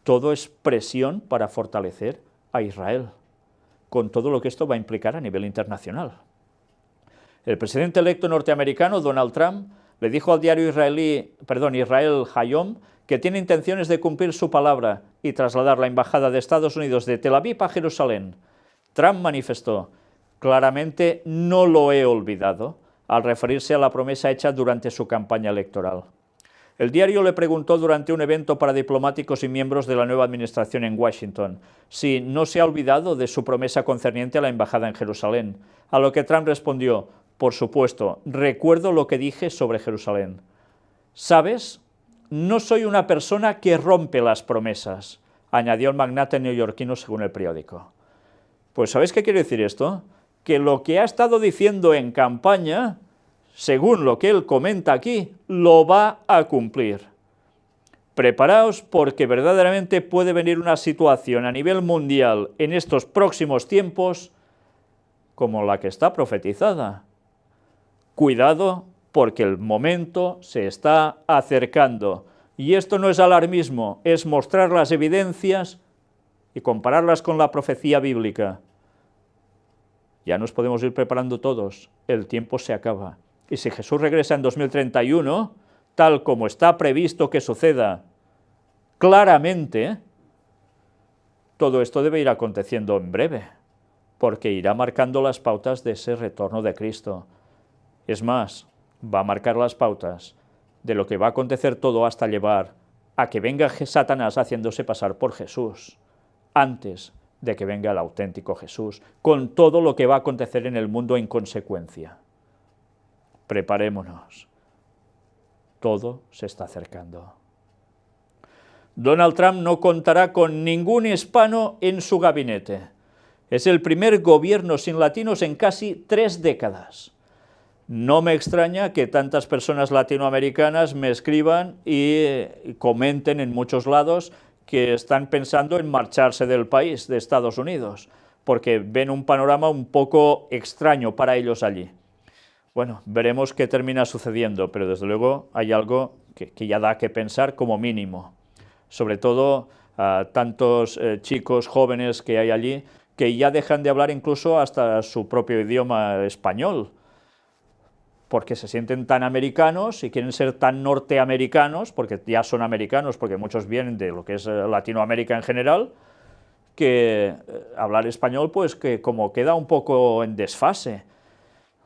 Todo es presión para fortalecer a Israel, con todo lo que esto va a implicar a nivel internacional. El presidente electo norteamericano, Donald Trump, le dijo al diario Israel Hayom, que tiene intenciones de cumplir su palabra y trasladar la embajada de Estados Unidos de Tel Aviv a Jerusalén. Trump manifestó: claramente no lo he olvidado, al referirse a la promesa hecha durante su campaña electoral. El diario le preguntó durante un evento para diplomáticos y miembros de la nueva administración en Washington si no se ha olvidado de su promesa concerniente a la embajada en Jerusalén, a lo que Trump respondió: por supuesto, recuerdo lo que dije sobre Jerusalén. ¿Sabes? No soy una persona que rompe las promesas, añadió el magnate neoyorquino según el periódico. Pues ¿sabéis qué quiere decir esto? Que lo que ha estado diciendo en campaña, según lo que él comenta aquí, lo va a cumplir. Preparaos porque verdaderamente puede venir una situación a nivel mundial en estos próximos tiempos como la que está profetizada. Cuidado, porque el momento se está acercando. Y esto no es alarmismo, es mostrar las evidencias y compararlas con la profecía bíblica. Ya nos podemos ir preparando todos, el tiempo se acaba. Y si Jesús regresa en 2031, tal como está previsto que suceda claramente, todo esto debe ir aconteciendo en breve, porque irá marcando las pautas de ese retorno de Cristo. Es más, va a marcar las pautas de lo que va a acontecer todo hasta llevar a que venga Satanás haciéndose pasar por Jesús, antes de que venga el auténtico Jesús, con todo lo que va a acontecer en el mundo en consecuencia. Preparémonos. Todo se está acercando. Donald Trump no contará con ningún hispano en su gabinete. Es el primer gobierno sin latinos en casi 3 décadas. No me extraña que tantas personas latinoamericanas me escriban y comenten en muchos lados que están pensando en marcharse del país, de Estados Unidos, porque ven un panorama un poco extraño para ellos allí. Bueno, veremos qué termina sucediendo, pero desde luego hay algo que ya da que pensar como mínimo. Sobre todo a tantos chicos jóvenes que hay allí que ya dejan de hablar incluso hasta su propio idioma español, porque se sienten tan americanos y quieren ser tan norteamericanos, porque ya son americanos, porque muchos vienen de lo que es Latinoamérica en general, que hablar español pues que como queda un poco en desfase.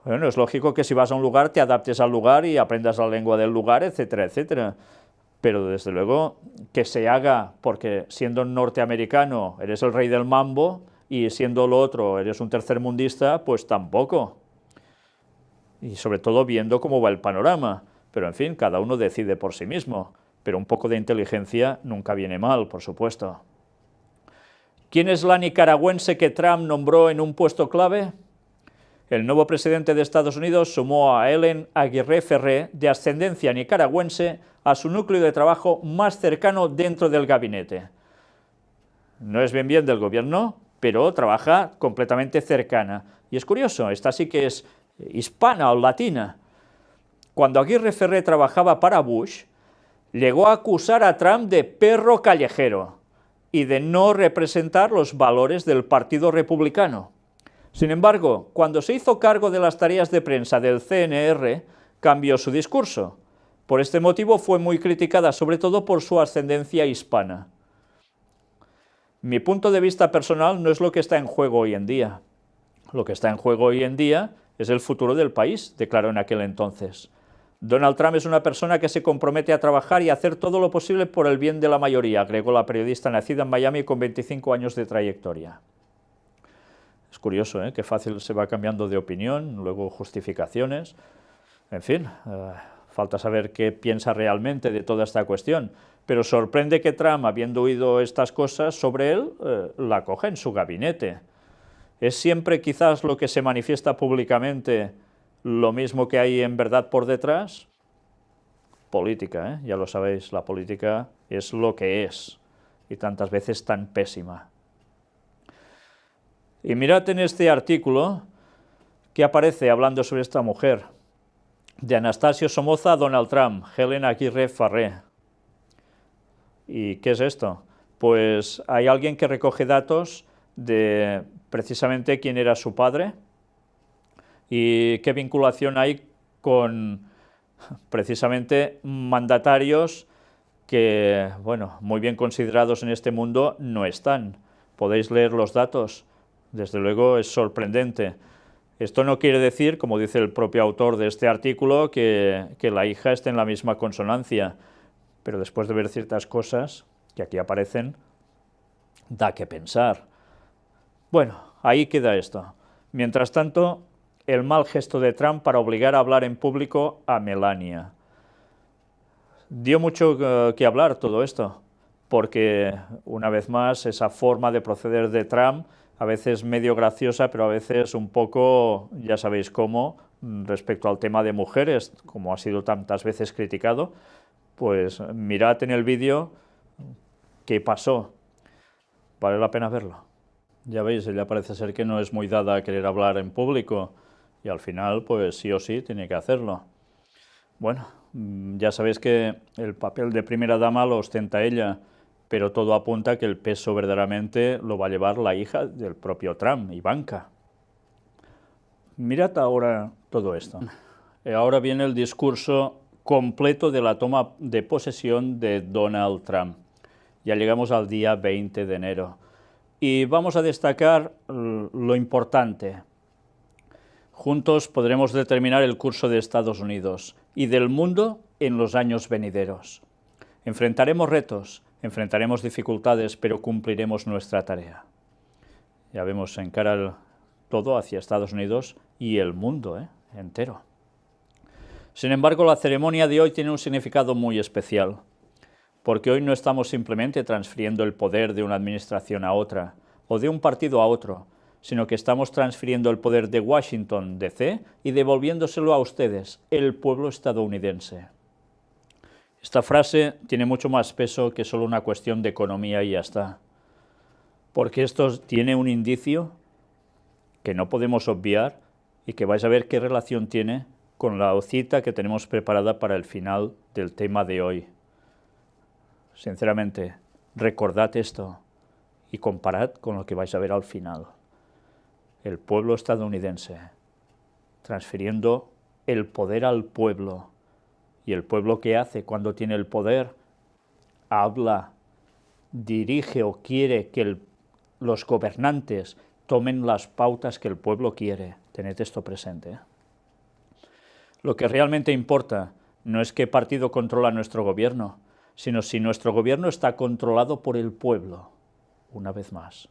Bueno, es lógico que si vas a un lugar te adaptes al lugar y aprendas la lengua del lugar, etcétera, etcétera. Pero desde luego que se haga porque siendo norteamericano eres el rey del mambo y siendo lo otro eres un tercermundista, pues tampoco. Y sobre todo viendo cómo va el panorama. Pero en fin, cada uno decide por sí mismo. Pero un poco de inteligencia nunca viene mal, por supuesto. ¿Quién es la nicaragüense que Trump nombró en un puesto clave? El nuevo presidente de Estados Unidos sumó a Helen Aguirre Ferré, de ascendencia nicaragüense, a su núcleo de trabajo más cercano dentro del gabinete. No es bien del gobierno, pero trabaja completamente cercana. Y es curioso, esta sí que es hispana o latina. Cuando Aguirre Ferré trabajaba para Bush, llegó a acusar a Trump de perro callejero y de no representar los valores del Partido Republicano. Sin embargo, cuando se hizo cargo de las tareas de prensa del CNR, cambió su discurso. Por este motivo fue muy criticada, sobre todo por su ascendencia hispana. Mi punto de vista personal no es lo que está en juego hoy en día. Lo que está en juego hoy en día es el futuro del país, declaró en aquel entonces. Donald Trump es una persona que se compromete a trabajar y a hacer todo lo posible por el bien de la mayoría, agregó la periodista nacida en Miami con 25 años de trayectoria. Es curioso, qué fácil se va cambiando de opinión, luego justificaciones. En fin, falta saber qué piensa realmente de toda esta cuestión. Pero sorprende que Trump, habiendo oído estas cosas sobre él, la acoja en su gabinete. ¿Es siempre quizás lo que se manifiesta públicamente lo mismo que hay en verdad por detrás? Política, ya lo sabéis, la política es lo que es, y tantas veces tan pésima. Y mirad en este artículo que aparece hablando sobre esta mujer, de Anastasio Somoza a Donald Trump, Helen Aguirre Ferré. ¿Y qué es esto? Pues hay alguien que recoge datos de precisamente quién era su padre y qué vinculación hay con precisamente mandatarios que, bueno, muy bien considerados en este mundo no están. Podéis leer los datos. Desde luego es sorprendente. Esto no quiere decir, como dice el propio autor de este artículo, que la hija esté en la misma consonancia, pero después de ver ciertas cosas que aquí aparecen, da que pensar. Bueno, ahí queda esto. Mientras tanto, el mal gesto de Trump para obligar a hablar en público a Melania. Dio mucho que hablar todo esto, porque, una vez más, esa forma de proceder de Trump, a veces medio graciosa, pero a veces un poco, ya sabéis cómo, respecto al tema de mujeres, como ha sido tantas veces criticado, pues mirad en el vídeo qué pasó. Vale la pena verlo. Ya veis, ella parece ser que no es muy dada a querer hablar en público, y al final, pues sí o sí, tiene que hacerlo. Bueno, ya sabéis que el papel de primera dama lo ostenta ella, pero todo apunta a que el peso verdaderamente lo va a llevar la hija del propio Trump, Ivanka. Mirad ahora todo esto. Ahora viene el discurso completo de la toma de posesión de Donald Trump. Ya llegamos al día 20 de enero. Y vamos a destacar lo importante. Juntos podremos determinar el curso de Estados Unidos y del mundo en los años venideros. Enfrentaremos retos, enfrentaremos dificultades, pero cumpliremos nuestra tarea. Ya vemos, se encara todo hacia Estados Unidos y el mundo entero. Sin embargo, la ceremonia de hoy tiene un significado muy especial, porque hoy no estamos simplemente transfiriendo el poder de una administración a otra, o de un partido a otro, sino que estamos transfiriendo el poder de Washington, D.C., y devolviéndoselo a ustedes, el pueblo estadounidense. Esta frase tiene mucho más peso que solo una cuestión de economía y ya está, porque esto tiene un indicio que no podemos obviar y que vais a ver qué relación tiene con la cita que tenemos preparada para el final del tema de hoy. Sinceramente, recordad esto y comparad con lo que vais a ver al final. El pueblo estadounidense transfiriendo el poder al pueblo. ¿Y el pueblo qué hace cuando tiene el poder? Habla, dirige o quiere que los gobernantes tomen las pautas que el pueblo quiere. Tened esto presente. Lo que realmente importa no es qué partido controla nuestro gobierno, sino si nuestro gobierno está controlado por el pueblo. Una vez más.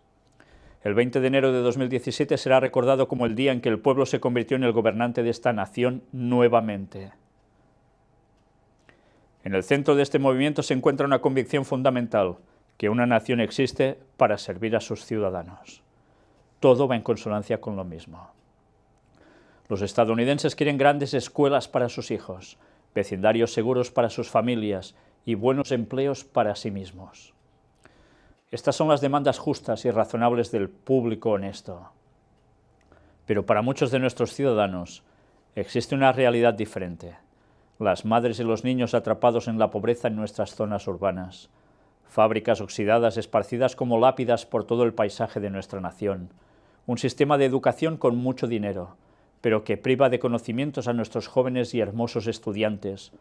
El 20 de enero de 2017 será recordado como el día en que el pueblo se convirtió en el gobernante de esta nación nuevamente. En el centro de este movimiento se encuentra una convicción fundamental, que una nación existe para servir a sus ciudadanos. Todo va en consonancia con lo mismo. Los estadounidenses quieren grandes escuelas para sus hijos, vecindarios seguros para sus familias y buenos empleos para sí mismos. Estas son las demandas justas y razonables del público honesto. Pero para muchos de nuestros ciudadanos existe una realidad diferente. Las madres y los niños atrapados en la pobreza en nuestras zonas urbanas, fábricas oxidadas esparcidas como lápidas por todo el paisaje de nuestra nación, un sistema de educación con mucho dinero, pero que priva de conocimientos a nuestros jóvenes y hermosos estudiantes,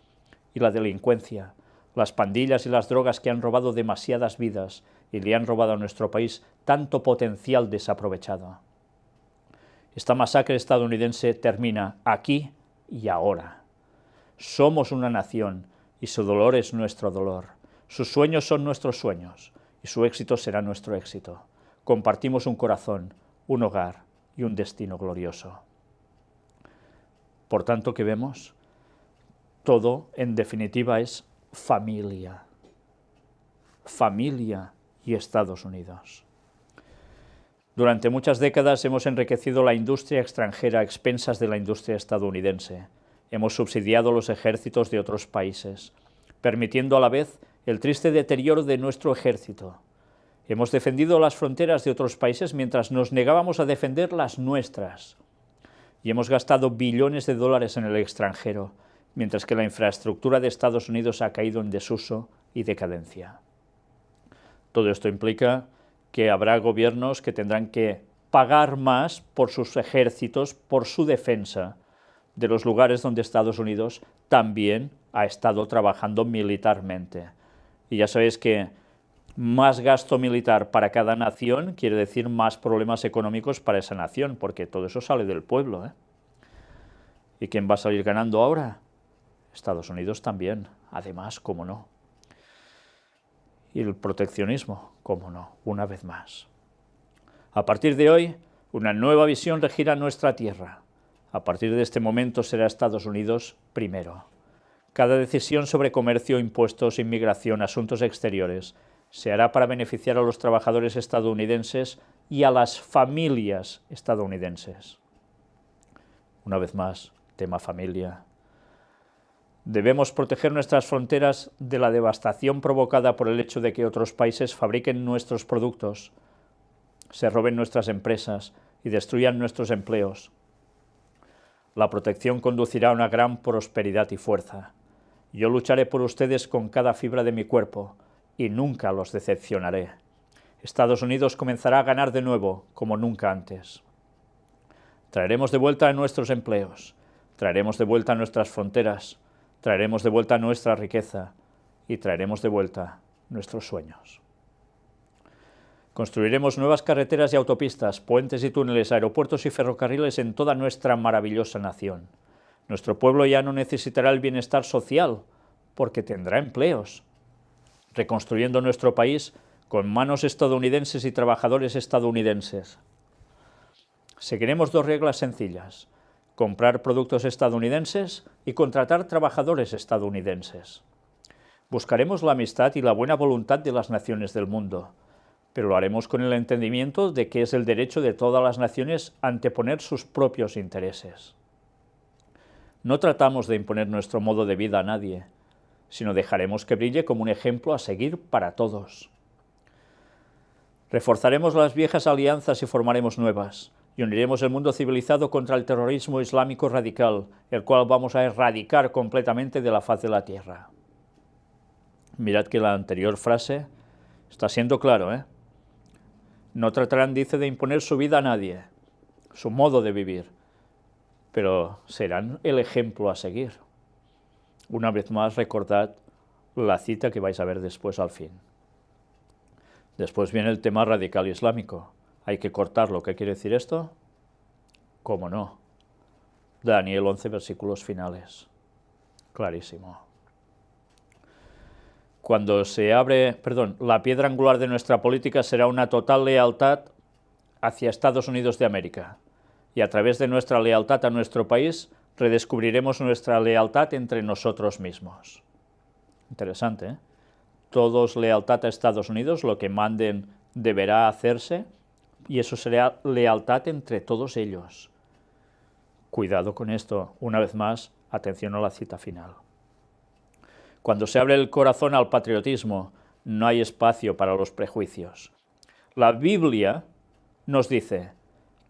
y la delincuencia, las pandillas y las drogas que han robado demasiadas vidas y le han robado a nuestro país tanto potencial desaprovechado. Esta masacre estadounidense termina aquí y ahora. Somos una nación y su dolor es nuestro dolor. Sus sueños son nuestros sueños y su éxito será nuestro éxito. Compartimos un corazón, un hogar y un destino glorioso. Por tanto, ¿qué vemos? Todo, en definitiva, es familia. Familia y Estados Unidos. Durante muchas décadas hemos enriquecido la industria extranjera a expensas de la industria estadounidense. Hemos subsidiado los ejércitos de otros países, permitiendo a la vez el triste deterioro de nuestro ejército. Hemos defendido las fronteras de otros países mientras nos negábamos a defender las nuestras. Y hemos gastado billones de dólares en el extranjero, mientras que la infraestructura de Estados Unidos ha caído en desuso y decadencia. Todo esto implica que habrá gobiernos que tendrán que pagar más por sus ejércitos, por su defensa de los lugares donde Estados Unidos también ha estado trabajando militarmente. Y ya sabéis que más gasto militar para cada nación quiere decir más problemas económicos para esa nación, porque todo eso sale del pueblo. ¿Y quién va a salir ganando ahora? Estados Unidos también, además, cómo no. Y el proteccionismo, cómo no, una vez más. A partir de hoy, una nueva visión regirá nuestra tierra. A partir de este momento será Estados Unidos primero. Cada decisión sobre comercio, impuestos, inmigración, asuntos exteriores, se hará para beneficiar a los trabajadores estadounidenses y a las familias estadounidenses. Una vez más, tema familia. Debemos proteger nuestras fronteras de la devastación provocada por el hecho de que otros países fabriquen nuestros productos, se roben nuestras empresas y destruyan nuestros empleos. La protección conducirá a una gran prosperidad y fuerza. Yo lucharé por ustedes con cada fibra de mi cuerpo y nunca los decepcionaré. Estados Unidos comenzará a ganar de nuevo, como nunca antes. Traeremos de vuelta nuestros empleos, traeremos de vuelta nuestras fronteras, traeremos de vuelta nuestra riqueza y traeremos de vuelta nuestros sueños. Construiremos nuevas carreteras y autopistas, puentes y túneles, aeropuertos y ferrocarriles en toda nuestra maravillosa nación. Nuestro pueblo ya no necesitará el bienestar social, porque tendrá empleos. Reconstruyendo nuestro país con manos estadounidenses y trabajadores estadounidenses. Seguiremos dos reglas sencillas: comprar productos estadounidenses y contratar trabajadores estadounidenses. Buscaremos la amistad y la buena voluntad de las naciones del mundo, pero lo haremos con el entendimiento de que es el derecho de todas las naciones anteponer sus propios intereses. No tratamos de imponer nuestro modo de vida a nadie, sino dejaremos que brille como un ejemplo a seguir para todos. Reforzaremos las viejas alianzas y formaremos nuevas, y uniremos el mundo civilizado contra el terrorismo islámico radical, el cual vamos a erradicar completamente de la faz de la tierra. Mirad que la anterior frase está siendo claro, ¿eh? No tratarán, dice, de imponer su vida a nadie, su modo de vivir, pero serán el ejemplo a seguir. Una vez más, recordad la cita que vais a ver después al fin. Después viene el tema radical islámico. Hay que cortarlo. ¿Qué quiere decir esto? ¿Cómo no? Daniel 11, versículos finales. Clarísimo. Cuando se abre, la piedra angular de nuestra política será una total lealtad hacia Estados Unidos de América. Y a través de nuestra lealtad a nuestro país, redescubriremos nuestra lealtad entre nosotros mismos. Interesante, ¿eh? Todos lealtad a Estados Unidos, lo que manden deberá hacerse, y eso será lealtad entre todos ellos. Cuidado con esto, una vez más, atención a la cita final. Cuando se abre el corazón al patriotismo, no hay espacio para los prejuicios. La Biblia nos dice: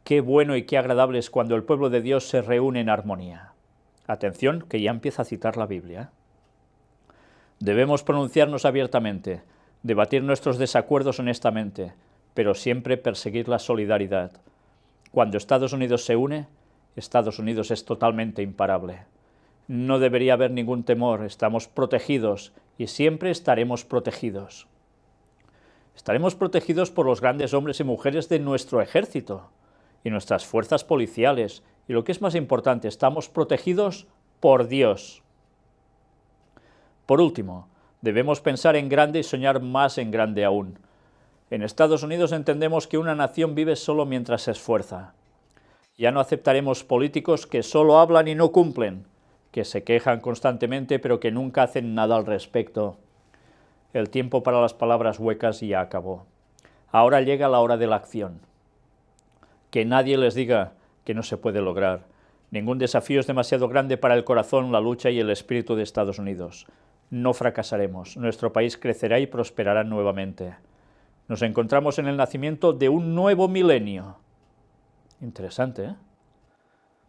qué bueno y qué agradable es cuando el pueblo de Dios se reúne en armonía. Atención, que ya empieza a citar la Biblia. Debemos pronunciarnos abiertamente, debatir nuestros desacuerdos honestamente, pero siempre perseguir la solidaridad. Cuando Estados Unidos se une, Estados Unidos es totalmente imparable. No debería haber ningún temor, estamos protegidos y siempre estaremos protegidos. Estaremos protegidos por los grandes hombres y mujeres de nuestro ejército y nuestras fuerzas policiales, y lo que es más importante, estamos protegidos por Dios. Por último, debemos pensar en grande y soñar más en grande aún. En Estados Unidos entendemos que una nación vive solo mientras se esfuerza. Ya no aceptaremos políticos que solo hablan y no cumplen, que se quejan constantemente pero que nunca hacen nada al respecto. El tiempo para las palabras huecas ya acabó. Ahora llega la hora de la acción. Que nadie les diga que no se puede lograr. Ningún desafío es demasiado grande para el corazón, la lucha y el espíritu de Estados Unidos. No fracasaremos, nuestro país crecerá y prosperará nuevamente. Nos encontramos en el nacimiento de un nuevo milenio. Interesante, ¿eh?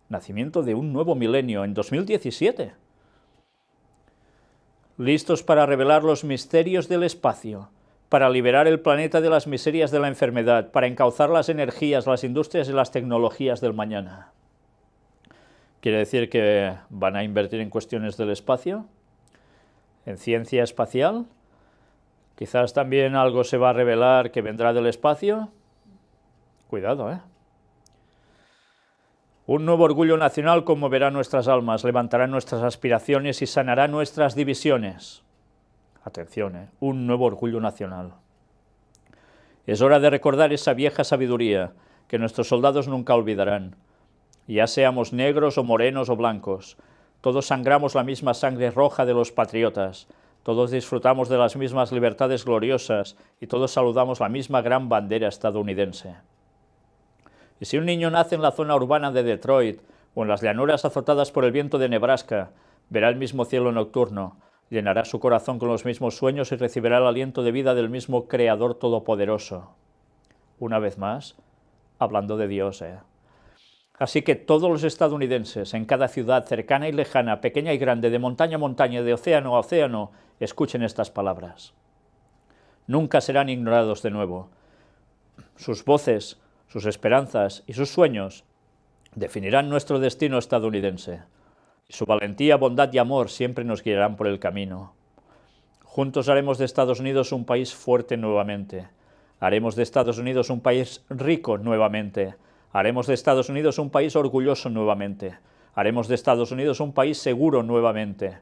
Nacimiento de un nuevo milenio en 2017. Listos para revelar los misterios del espacio, para liberar el planeta de las miserias de la enfermedad, para encauzar las energías, las industrias y las tecnologías del mañana. ¿Quiere decir que van a invertir en cuestiones del espacio? ¿En ciencia espacial? Quizás también algo se va a revelar que vendrá del espacio. Cuidado, ¿eh? Un nuevo orgullo nacional conmoverá nuestras almas, levantará nuestras aspiraciones y sanará nuestras divisiones. Atención, ¿eh? Un nuevo orgullo nacional. Es hora de recordar esa vieja sabiduría que nuestros soldados nunca olvidarán. Ya seamos negros o morenos o blancos, todos sangramos la misma sangre roja de los patriotas, todos disfrutamos de las mismas libertades gloriosas y todos saludamos la misma gran bandera estadounidense. Y si un niño nace en la zona urbana de Detroit o en las llanuras azotadas por el viento de Nebraska, verá el mismo cielo nocturno, llenará su corazón con los mismos sueños y recibirá el aliento de vida del mismo Creador Todopoderoso. Una vez más, hablando de Dios, Así que todos los estadounidenses, en cada ciudad cercana y lejana, pequeña y grande, de montaña a montaña, de océano a océano, escuchen estas palabras. Nunca serán ignorados de nuevo. Sus voces, sus esperanzas y sus sueños definirán nuestro destino estadounidense. Y su valentía, bondad y amor siempre nos guiarán por el camino. Juntos haremos de Estados Unidos un país fuerte nuevamente. Haremos de Estados Unidos un país rico nuevamente. Haremos de Estados Unidos un país orgulloso nuevamente. Haremos de Estados Unidos un país seguro nuevamente.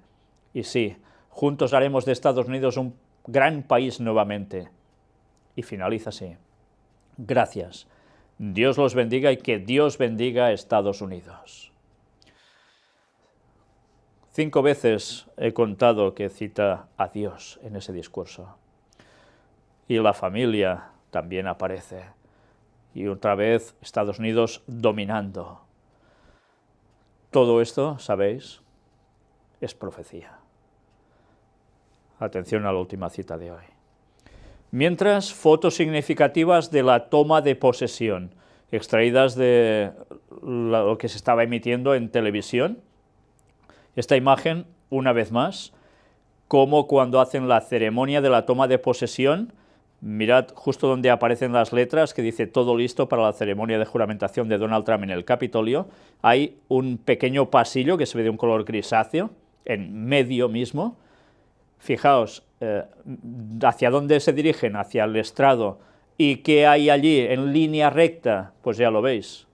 Y sí, juntos haremos de Estados Unidos un gran país nuevamente. Y finaliza así. Gracias. Dios los bendiga y que Dios bendiga a Estados Unidos. 5 veces he contado que cita a Dios en ese discurso. Y la familia también aparece. Y otra vez Estados Unidos dominando. Todo esto, ¿sabéis?, es profecía. Atención a la última cita de hoy. Mientras, fotos significativas de la toma de posesión, extraídas de lo que se estaba emitiendo en televisión. Esta imagen, una vez más, como cuando hacen la ceremonia de la toma de posesión, mirad justo donde aparecen las letras que dice todo listo para la ceremonia de juramentación de Donald Trump en el Capitolio, hay un pequeño pasillo que se ve de un color grisáceo, en medio mismo. Fijaos, hacia dónde se dirigen, hacia el estrado, y qué hay allí en línea recta, pues ya lo veis.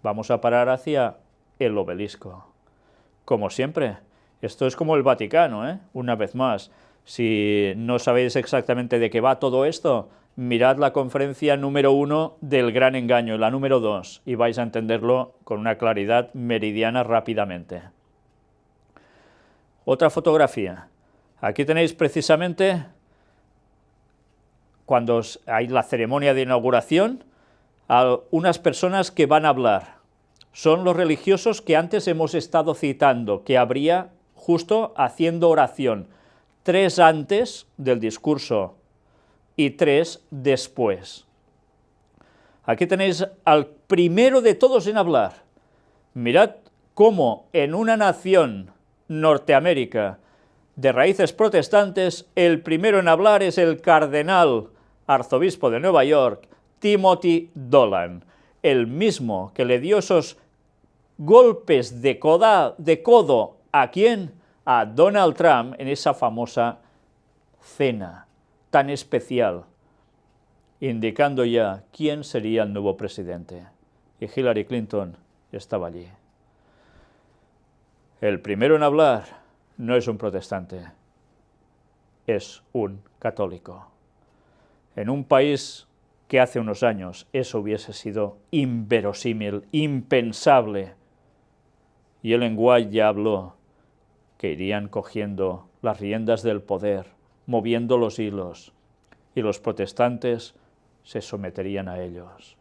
Vamos a parar hacia el obelisco. Como siempre, esto es como el Vaticano, ¿eh? Una vez más, si no sabéis exactamente de qué va todo esto, mirad la conferencia número 1 del Gran Engaño, la número 2, y vais a entenderlo con una claridad meridiana rápidamente. Otra fotografía. Aquí tenéis precisamente cuando hay la ceremonia de inauguración, a unas personas que van a hablar. Son los religiosos que antes hemos estado citando, que habría justo haciendo oración, 3 antes del discurso y 3 después. Aquí tenéis al primero de todos en hablar. Mirad cómo en una nación, Norteamérica, de raíces protestantes, el primero en hablar es el cardenal arzobispo de Nueva York, Timothy Dolan, el mismo que le dio esos golpes de codo, ¿a quién? A Donald Trump en esa famosa cena tan especial, indicando ya quién sería el nuevo presidente. Y Hillary Clinton estaba allí. El primero en hablar no es un protestante, es un católico. En un país que hace unos años eso hubiese sido inverosímil, impensable, y Ellen White ya habló que irían cogiendo las riendas del poder, moviendo los hilos, y los protestantes se someterían a ellos.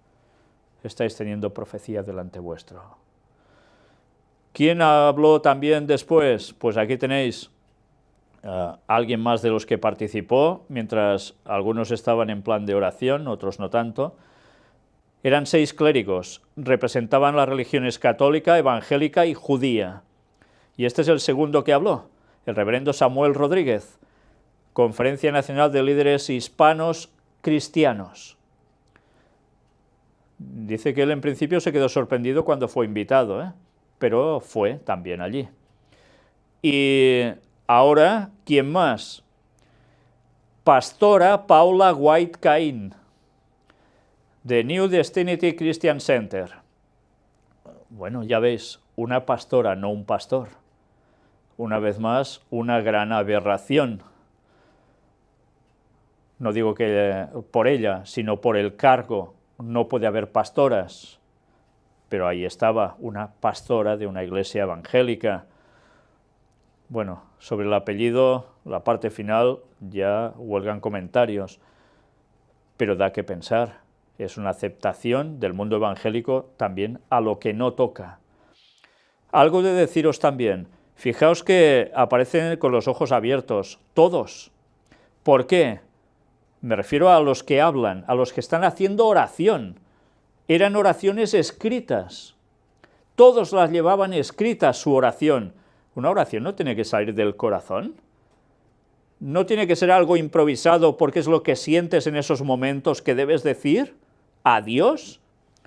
Estáis teniendo profecía delante vuestro. ¿Quién habló también después? Pues aquí tenéis alguien más de los que participó, mientras algunos estaban en plan de oración, otros no tanto. Eran 6 clérigos, representaban las religiones católica, evangélica y judía. Y este es el segundo que habló, el reverendo Samuel Rodríguez, Conferencia Nacional de Líderes Hispanos Cristianos. Dice que él en principio se quedó sorprendido cuando fue invitado, pero fue también allí. Y ahora, ¿quién más? Pastora Paula White Cain, de New Destiny Christian Center. Bueno, ya veis, una pastora, no un pastor. Una vez más, una gran aberración. No digo que por ella, sino por el cargo. No puede haber pastoras. Pero ahí estaba una pastora de una iglesia evangélica. Bueno, sobre el apellido, la parte final, ya huelgan comentarios, pero da que pensar. Es una aceptación del mundo evangélico también a lo que no toca. Algo de deciros también, fijaos que aparecen con los ojos abiertos, todos. ¿Por qué? Me refiero a los que hablan, a los que están haciendo oración. Eran oraciones escritas. Todos las llevaban escritas su oración. Una oración no tiene que salir del corazón. No tiene que ser algo improvisado porque es lo que sientes en esos momentos que debes decir a Dios.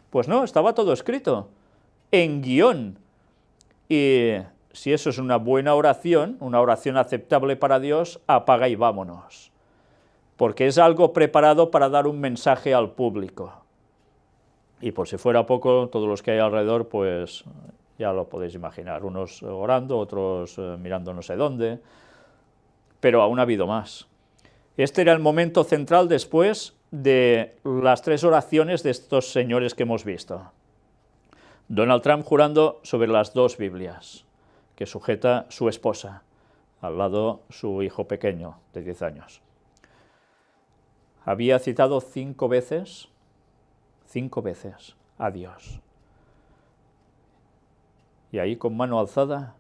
Pues no, estaba todo escrito, en guión. Y si eso es una buena oración, una oración aceptable para Dios, apaga y vámonos. porque es algo preparado para dar un mensaje al público. Y por si fuera poco, todos los que hay alrededor, pues ya lo podéis imaginar, unos orando, otros mirando no sé dónde, pero aún ha habido más. Este era el momento central después de las 3 oraciones de estos señores que hemos visto. Donald Trump jurando sobre las 2 Biblias, que sujeta su esposa, al lado su hijo pequeño de 10 años. Había citado 5 veces a Dios. Y ahí con mano alzada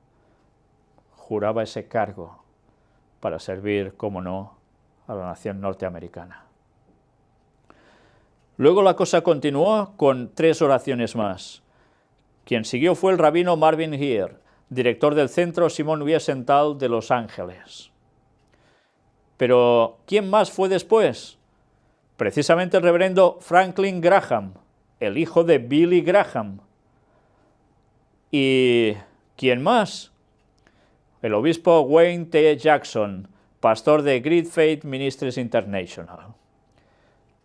juraba ese cargo para servir, como no, a la nación norteamericana. Luego la cosa continuó con 3 oraciones más. Quien siguió fue el rabino Marvin Hier, director del Centro Simon Wiesenthal de Los Ángeles. Pero, ¿quién más fue después? Precisamente el reverendo Franklin Graham, el hijo de Billy Graham. ¿Y quién más? El obispo Wayne T. Jackson, pastor de Great Faith Ministries International.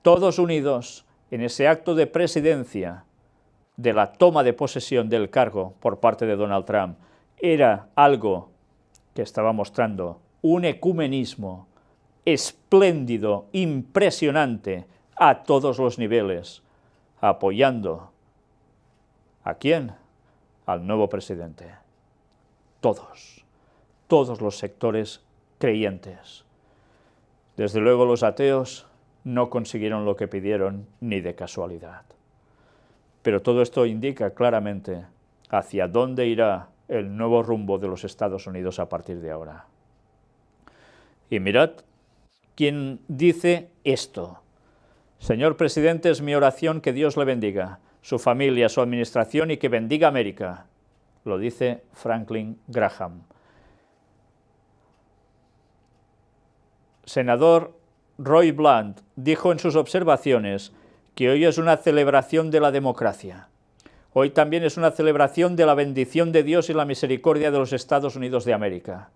Todos unidos en ese acto de presidencia de la toma de posesión del cargo por parte de Donald Trump. Era algo que estaba mostrando un ecumenismo espléndido, impresionante, a todos los niveles, apoyando ¿a quién? Al nuevo presidente. Todos los sectores creyentes. Desde luego los ateos no consiguieron lo que pidieron ni de casualidad. Pero todo esto indica claramente hacia dónde irá el nuevo rumbo de los Estados Unidos a partir de ahora. Y mirad quién dice esto. Señor presidente, es mi oración que Dios le bendiga, su familia, su administración y que bendiga América. Lo dice Franklin Graham. Senador Roy Blunt dijo en sus observaciones que hoy es una celebración de la democracia. Hoy también es una celebración de la bendición de Dios y la misericordia de los Estados Unidos de América.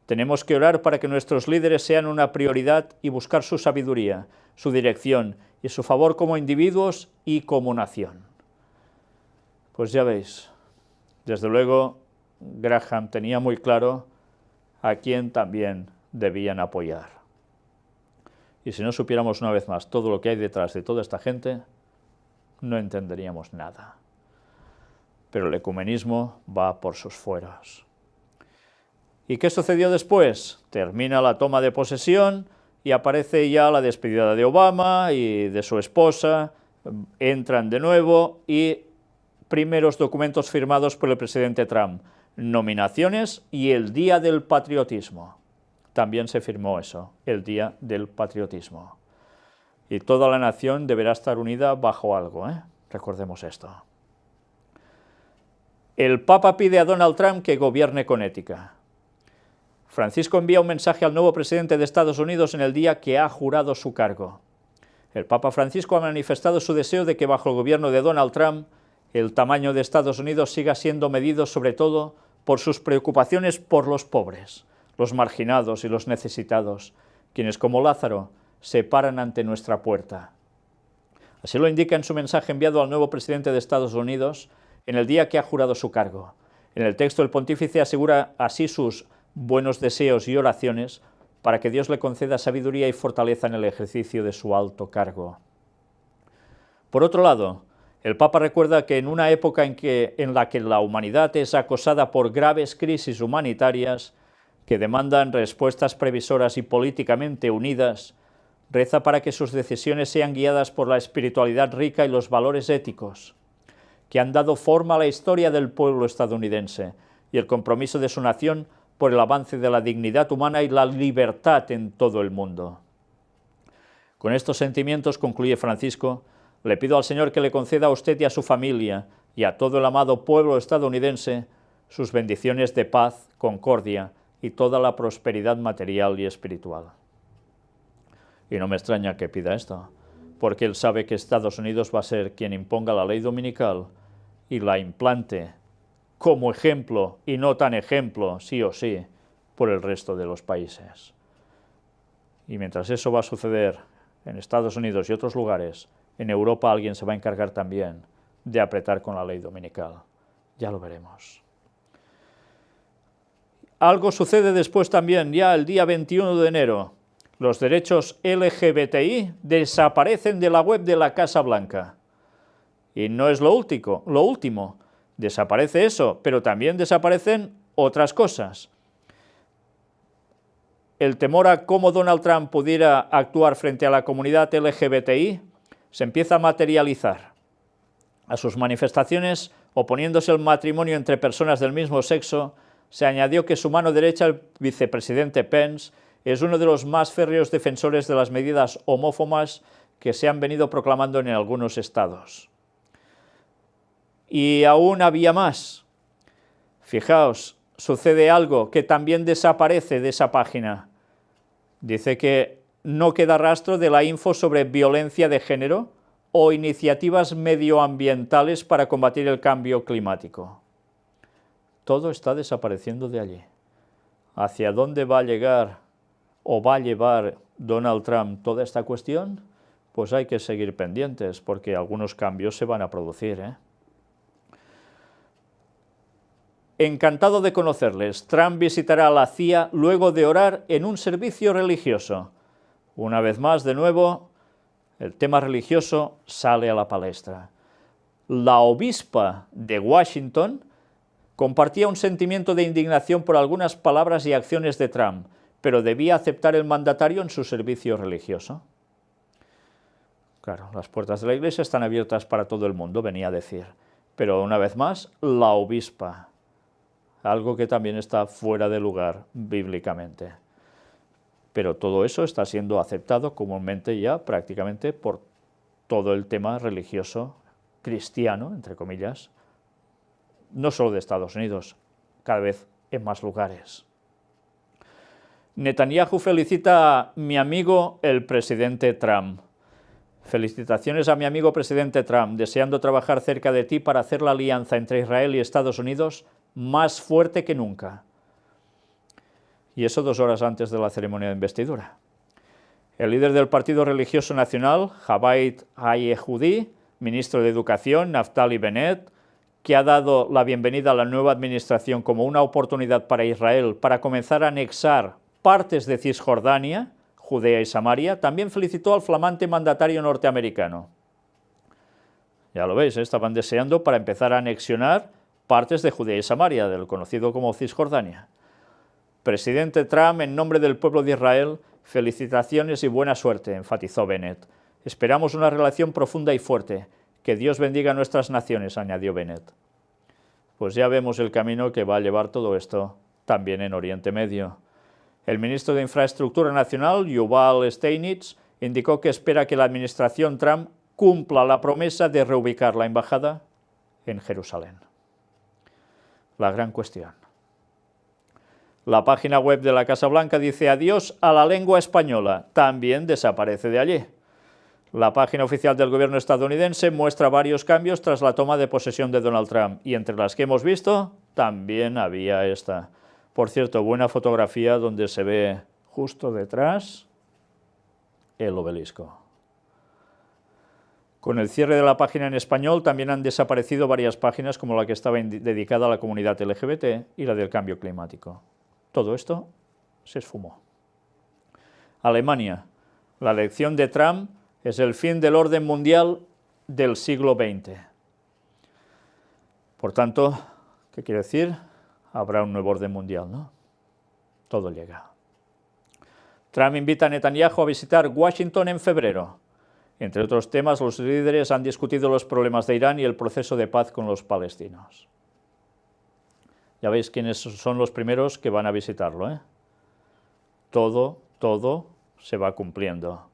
Tenemos que orar para que nuestros líderes sean una prioridad y buscar su sabiduría, su dirección y su favor como individuos y como nación. Pues ya veis, desde luego Graham tenía muy claro a quién también debían apoyar. Y si no supiéramos una vez más todo lo que hay detrás de toda esta gente, no entenderíamos nada. Pero el ecumenismo va por sus fueros. ¿Y qué sucedió después? Termina la toma de posesión y aparece ya la despedida de Obama y de su esposa, entran de nuevo y primeros documentos firmados por el presidente Trump, nominaciones y el Día del Patriotismo. También se firmó eso, el Día del Patriotismo. Y toda la nación deberá estar unida bajo algo, ¿eh? Recordemos esto. El Papa pide a Donald Trump que gobierne con ética. Francisco envía un mensaje al nuevo presidente de Estados Unidos en el día que ha jurado su cargo. El Papa Francisco ha manifestado su deseo de que bajo el gobierno de Donald Trump el tamaño de Estados Unidos siga siendo medido sobre todo por sus preocupaciones por los pobres, los marginados y los necesitados, quienes como Lázaro se paran ante nuestra puerta. Así lo indica en su mensaje enviado al nuevo presidente de Estados Unidos en el día que ha jurado su cargo. En el texto el pontífice asegura así sus buenos deseos y oraciones para que Dios le conceda sabiduría y fortaleza en el ejercicio de su alto cargo. Por otro lado, el Papa recuerda que en una época en la que la humanidad es acosada por graves crisis humanitarias que demandan respuestas previsoras y políticamente unidas, reza para que sus decisiones sean guiadas por la espiritualidad rica y los valores éticos que han dado forma a la historia del pueblo estadounidense y el compromiso de su nación por el avance de la dignidad humana y la libertad en todo el mundo. Con estos sentimientos, concluye Francisco, le pido al Señor que le conceda a usted y a su familia y a todo el amado pueblo estadounidense sus bendiciones de paz, concordia y toda la prosperidad material y espiritual. Y no me extraña que pida esto, porque él sabe que Estados Unidos va a ser quien imponga la ley dominical y la implante como ejemplo, y no tan ejemplo, sí o sí, por el resto de los países. Y mientras eso va a suceder en Estados Unidos y otros lugares, en Europa alguien se va a encargar también de apretar con la ley dominical. Ya lo veremos. Algo sucede después también, ya el día 21 de enero. Los derechos LGBTI desaparecen de la web de la Casa Blanca. Y no es lo último. Desaparece eso, pero también desaparecen otras cosas. El temor a cómo Donald Trump pudiera actuar frente a la comunidad LGBTI se empieza a materializar. A sus manifestaciones, oponiéndose al matrimonio entre personas del mismo sexo, se añadió que su mano derecha, el vicepresidente Pence, es uno de los más férreos defensores de las medidas homófobas que se han venido proclamando en algunos estados. Y aún había más. Fijaos, sucede algo que también desaparece de esa página. Dice que no queda rastro de la info sobre violencia de género o iniciativas medioambientales para combatir el cambio climático. Todo está desapareciendo de allí. ¿Hacia dónde va a llegar o va a llevar Donald Trump toda esta cuestión? Pues hay que seguir pendientes, porque algunos cambios se van a producir, Encantado de conocerles. Trump visitará a la CIA luego de orar en un servicio religioso. Una vez más, de nuevo, el tema religioso sale a la palestra. La obispa de Washington compartía un sentimiento de indignación por algunas palabras y acciones de Trump, pero debía aceptar el mandatario en su servicio religioso. Claro, las puertas de la iglesia están abiertas para todo el mundo, venía a decir. Pero una vez más, la obispa. Algo que también está fuera de lugar bíblicamente. Pero todo eso está siendo aceptado comúnmente ya prácticamente por todo el tema religioso cristiano, entre comillas, no solo de Estados Unidos, cada vez en más lugares. Netanyahu felicita a mi amigo el presidente Trump. Felicitaciones a mi amigo presidente Trump, deseando trabajar cerca de ti para hacer la alianza entre Israel y Estados Unidos más fuerte que nunca. Y eso 2 horas antes de la ceremonia de investidura. El líder del Partido Religioso Nacional, Habait Hayehudi, ministro de Educación, Naftali Bennett, que ha dado la bienvenida a la nueva administración como una oportunidad para Israel para comenzar a anexar partes de Cisjordania, Judea y Samaria, también felicitó al flamante mandatario norteamericano. Ya lo veis, estaban deseando para empezar a anexionar partes de Judea y Samaria, del conocido como Cisjordania. Presidente Trump, en nombre del pueblo de Israel, felicitaciones y buena suerte, enfatizó Bennett. Esperamos una relación profunda y fuerte. Que Dios bendiga a nuestras naciones, añadió Bennett. Pues ya vemos el camino que va a llevar todo esto también en Oriente Medio. El ministro de Infraestructura Nacional, Yuval Steinitz, indicó que espera que la administración Trump cumpla la promesa de reubicar la embajada en Jerusalén. La gran cuestión. La página web de la Casa Blanca dice adiós a la lengua española, también desaparece de allí. La página oficial del gobierno estadounidense muestra varios cambios tras la toma de posesión de Donald Trump, y entre las que hemos visto, también había esta. Por cierto, buena fotografía donde se ve justo detrás el obelisco. Con el cierre de la página en español también han desaparecido varias páginas como la que estaba dedicada a la comunidad LGBT y la del cambio climático. Todo esto se esfumó. Alemania. La elección de Trump es el fin del orden mundial del siglo XX. Por tanto, ¿qué quiere decir? Habrá un nuevo orden mundial, ¿no? Todo llega. Trump invita a Netanyahu a visitar Washington en febrero. Entre otros temas, los líderes han discutido los problemas de Irán y el proceso de paz con los palestinos. Ya veis quiénes son los primeros que van a visitarlo, ¿eh? Todo se va cumpliendo.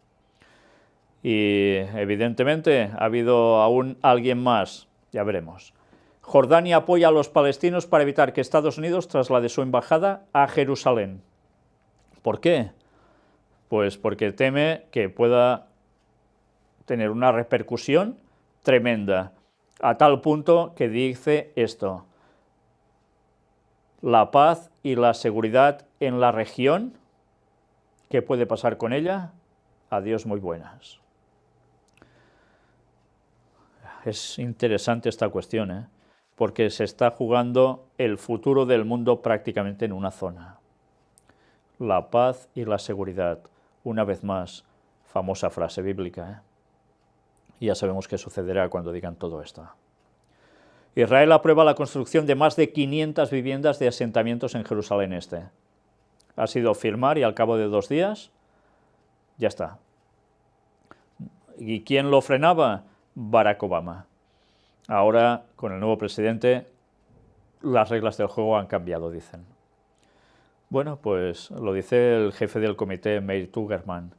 Y evidentemente ha habido aún alguien más, ya veremos. Jordania apoya a los palestinos para evitar que Estados Unidos traslade su embajada a Jerusalén. ¿Por qué? Pues porque teme que pueda tener una repercusión tremenda, a tal punto que dice esto: la paz y la seguridad en la región ¿Qué puede pasar con ella? Adiós muy buenas. Es interesante esta cuestión, ¿eh? Porque se está jugando el futuro del mundo prácticamente en una zona. La paz y la seguridad, una vez más, famosa frase bíblica, ¿eh? Y ya sabemos qué sucederá cuando digan todo esto. Israel aprueba la construcción de más de 500 viviendas de asentamientos en Jerusalén Este. Ha sido firmar y al cabo de 2 días, ya está. ¿Y quién lo frenaba? Barack Obama. Ahora, con el nuevo presidente, las reglas del juego han cambiado, dicen. Bueno, pues lo dice el jefe del comité, Meir Tugerman.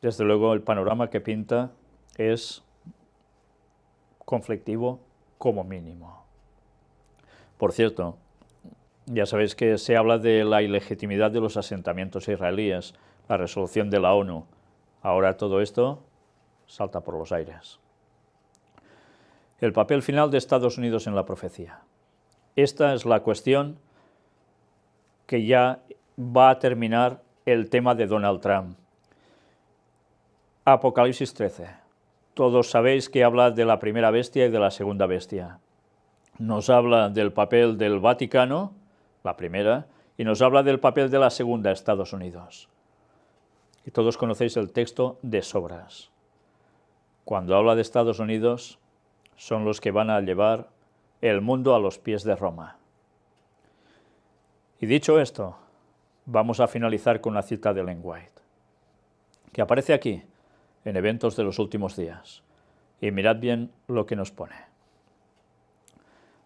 Desde luego, el panorama que pinta es conflictivo como mínimo. Por cierto, ya sabéis que se habla de la ilegitimidad de los asentamientos israelíes, la resolución de la ONU. Ahora todo esto salta por los aires. El papel final de Estados Unidos en la profecía. Esta es la cuestión que ya va a terminar el tema de Donald Trump. Apocalipsis 13. Todos sabéis que habla de la primera bestia y de la segunda bestia. Nos habla del papel del Vaticano, la primera, y nos habla del papel de la segunda, Estados Unidos. Y todos conocéis el texto de sobras. Cuando habla de Estados Unidos, son los que van a llevar el mundo a los pies de Roma. Y dicho esto, vamos a finalizar con una cita de Ellen White, que aparece aquí, en Eventos de los Últimos Días. Y mirad bien lo que nos pone.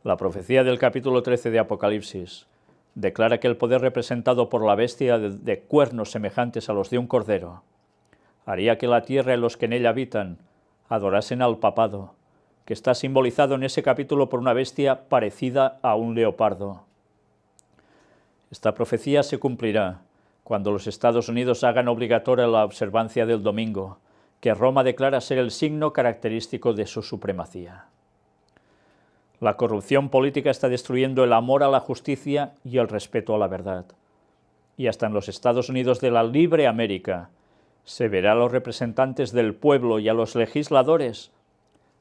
La profecía del capítulo 13 de Apocalipsis declara que el poder representado por la bestia de cuernos semejantes a los de un cordero haría que la tierra y los que en ella habitan adorasen al papado, que está simbolizado en ese capítulo por una bestia parecida a un leopardo. Esta profecía se cumplirá cuando los Estados Unidos hagan obligatoria la observancia del domingo, que Roma declara ser el signo característico de su supremacía. La corrupción política está destruyendo el amor a la justicia y el respeto a la verdad. Y hasta en los Estados Unidos de la libre América se verá a los representantes del pueblo y a los legisladores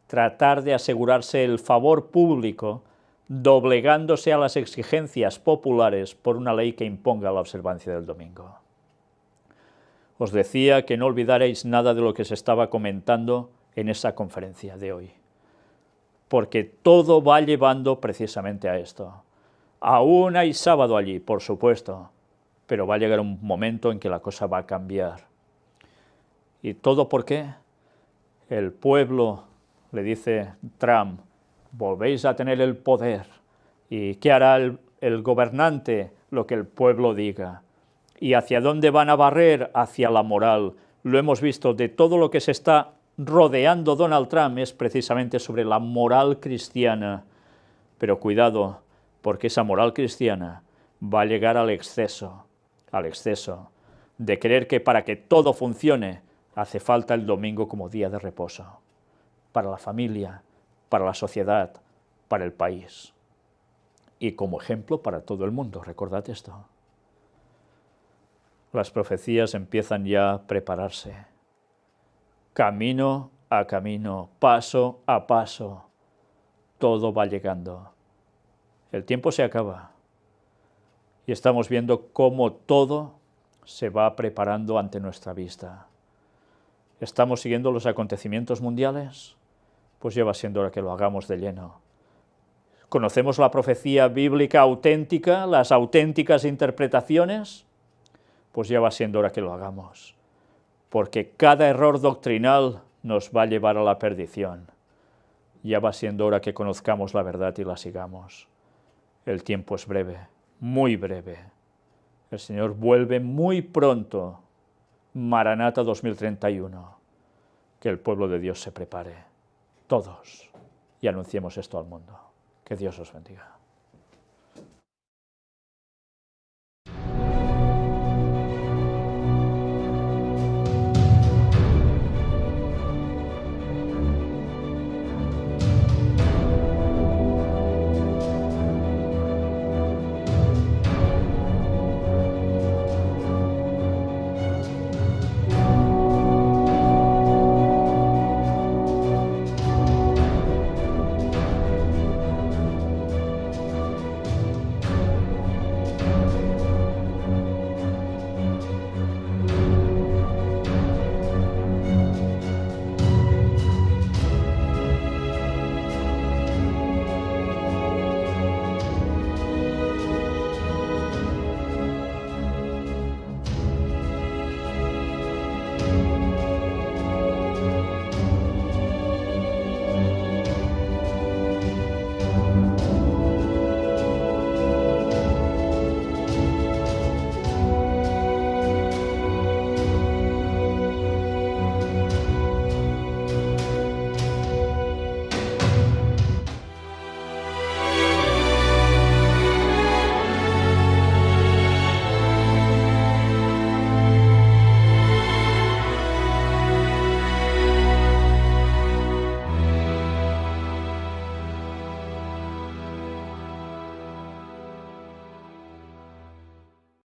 tratar de asegurarse el favor público doblegándose a las exigencias populares por una ley que imponga la observancia del domingo. Os decía que no olvidaréis nada de lo que se estaba comentando en esa conferencia de hoy, porque todo va llevando precisamente a esto. Aún hay sábado allí, por supuesto, pero va a llegar un momento en que la cosa va a cambiar. ¿Y todo por qué? El pueblo, le dice Trump, volvéis a tener el poder. ¿Y qué hará el gobernante? Lo que el pueblo diga. ¿Y hacia dónde van a barrer? Hacia la moral. Lo hemos visto, de todo lo que se está rodeando Donald Trump es precisamente sobre la moral cristiana. Pero cuidado, porque esa moral cristiana va a llegar al exceso de creer que para que todo funcione hace falta el domingo como día de reposo, para la familia, para la sociedad, para el país. Y como ejemplo para todo el mundo, recordad esto. Las profecías empiezan ya a prepararse. Camino a camino, paso a paso, todo va llegando. El tiempo se acaba y estamos viendo cómo todo se va preparando ante nuestra vista. ¿Estamos siguiendo los acontecimientos mundiales? Pues ya va siendo hora que lo hagamos de lleno. ¿Conocemos la profecía bíblica auténtica, las auténticas interpretaciones? Pues ya va siendo hora que lo hagamos, porque cada error doctrinal nos va a llevar a la perdición. Ya va siendo hora que conozcamos la verdad y la sigamos. El tiempo es breve, muy breve. El Señor vuelve muy pronto. Maranata 2031. Que el pueblo de Dios se prepare, todos, y anunciemos esto al mundo. Que Dios os bendiga.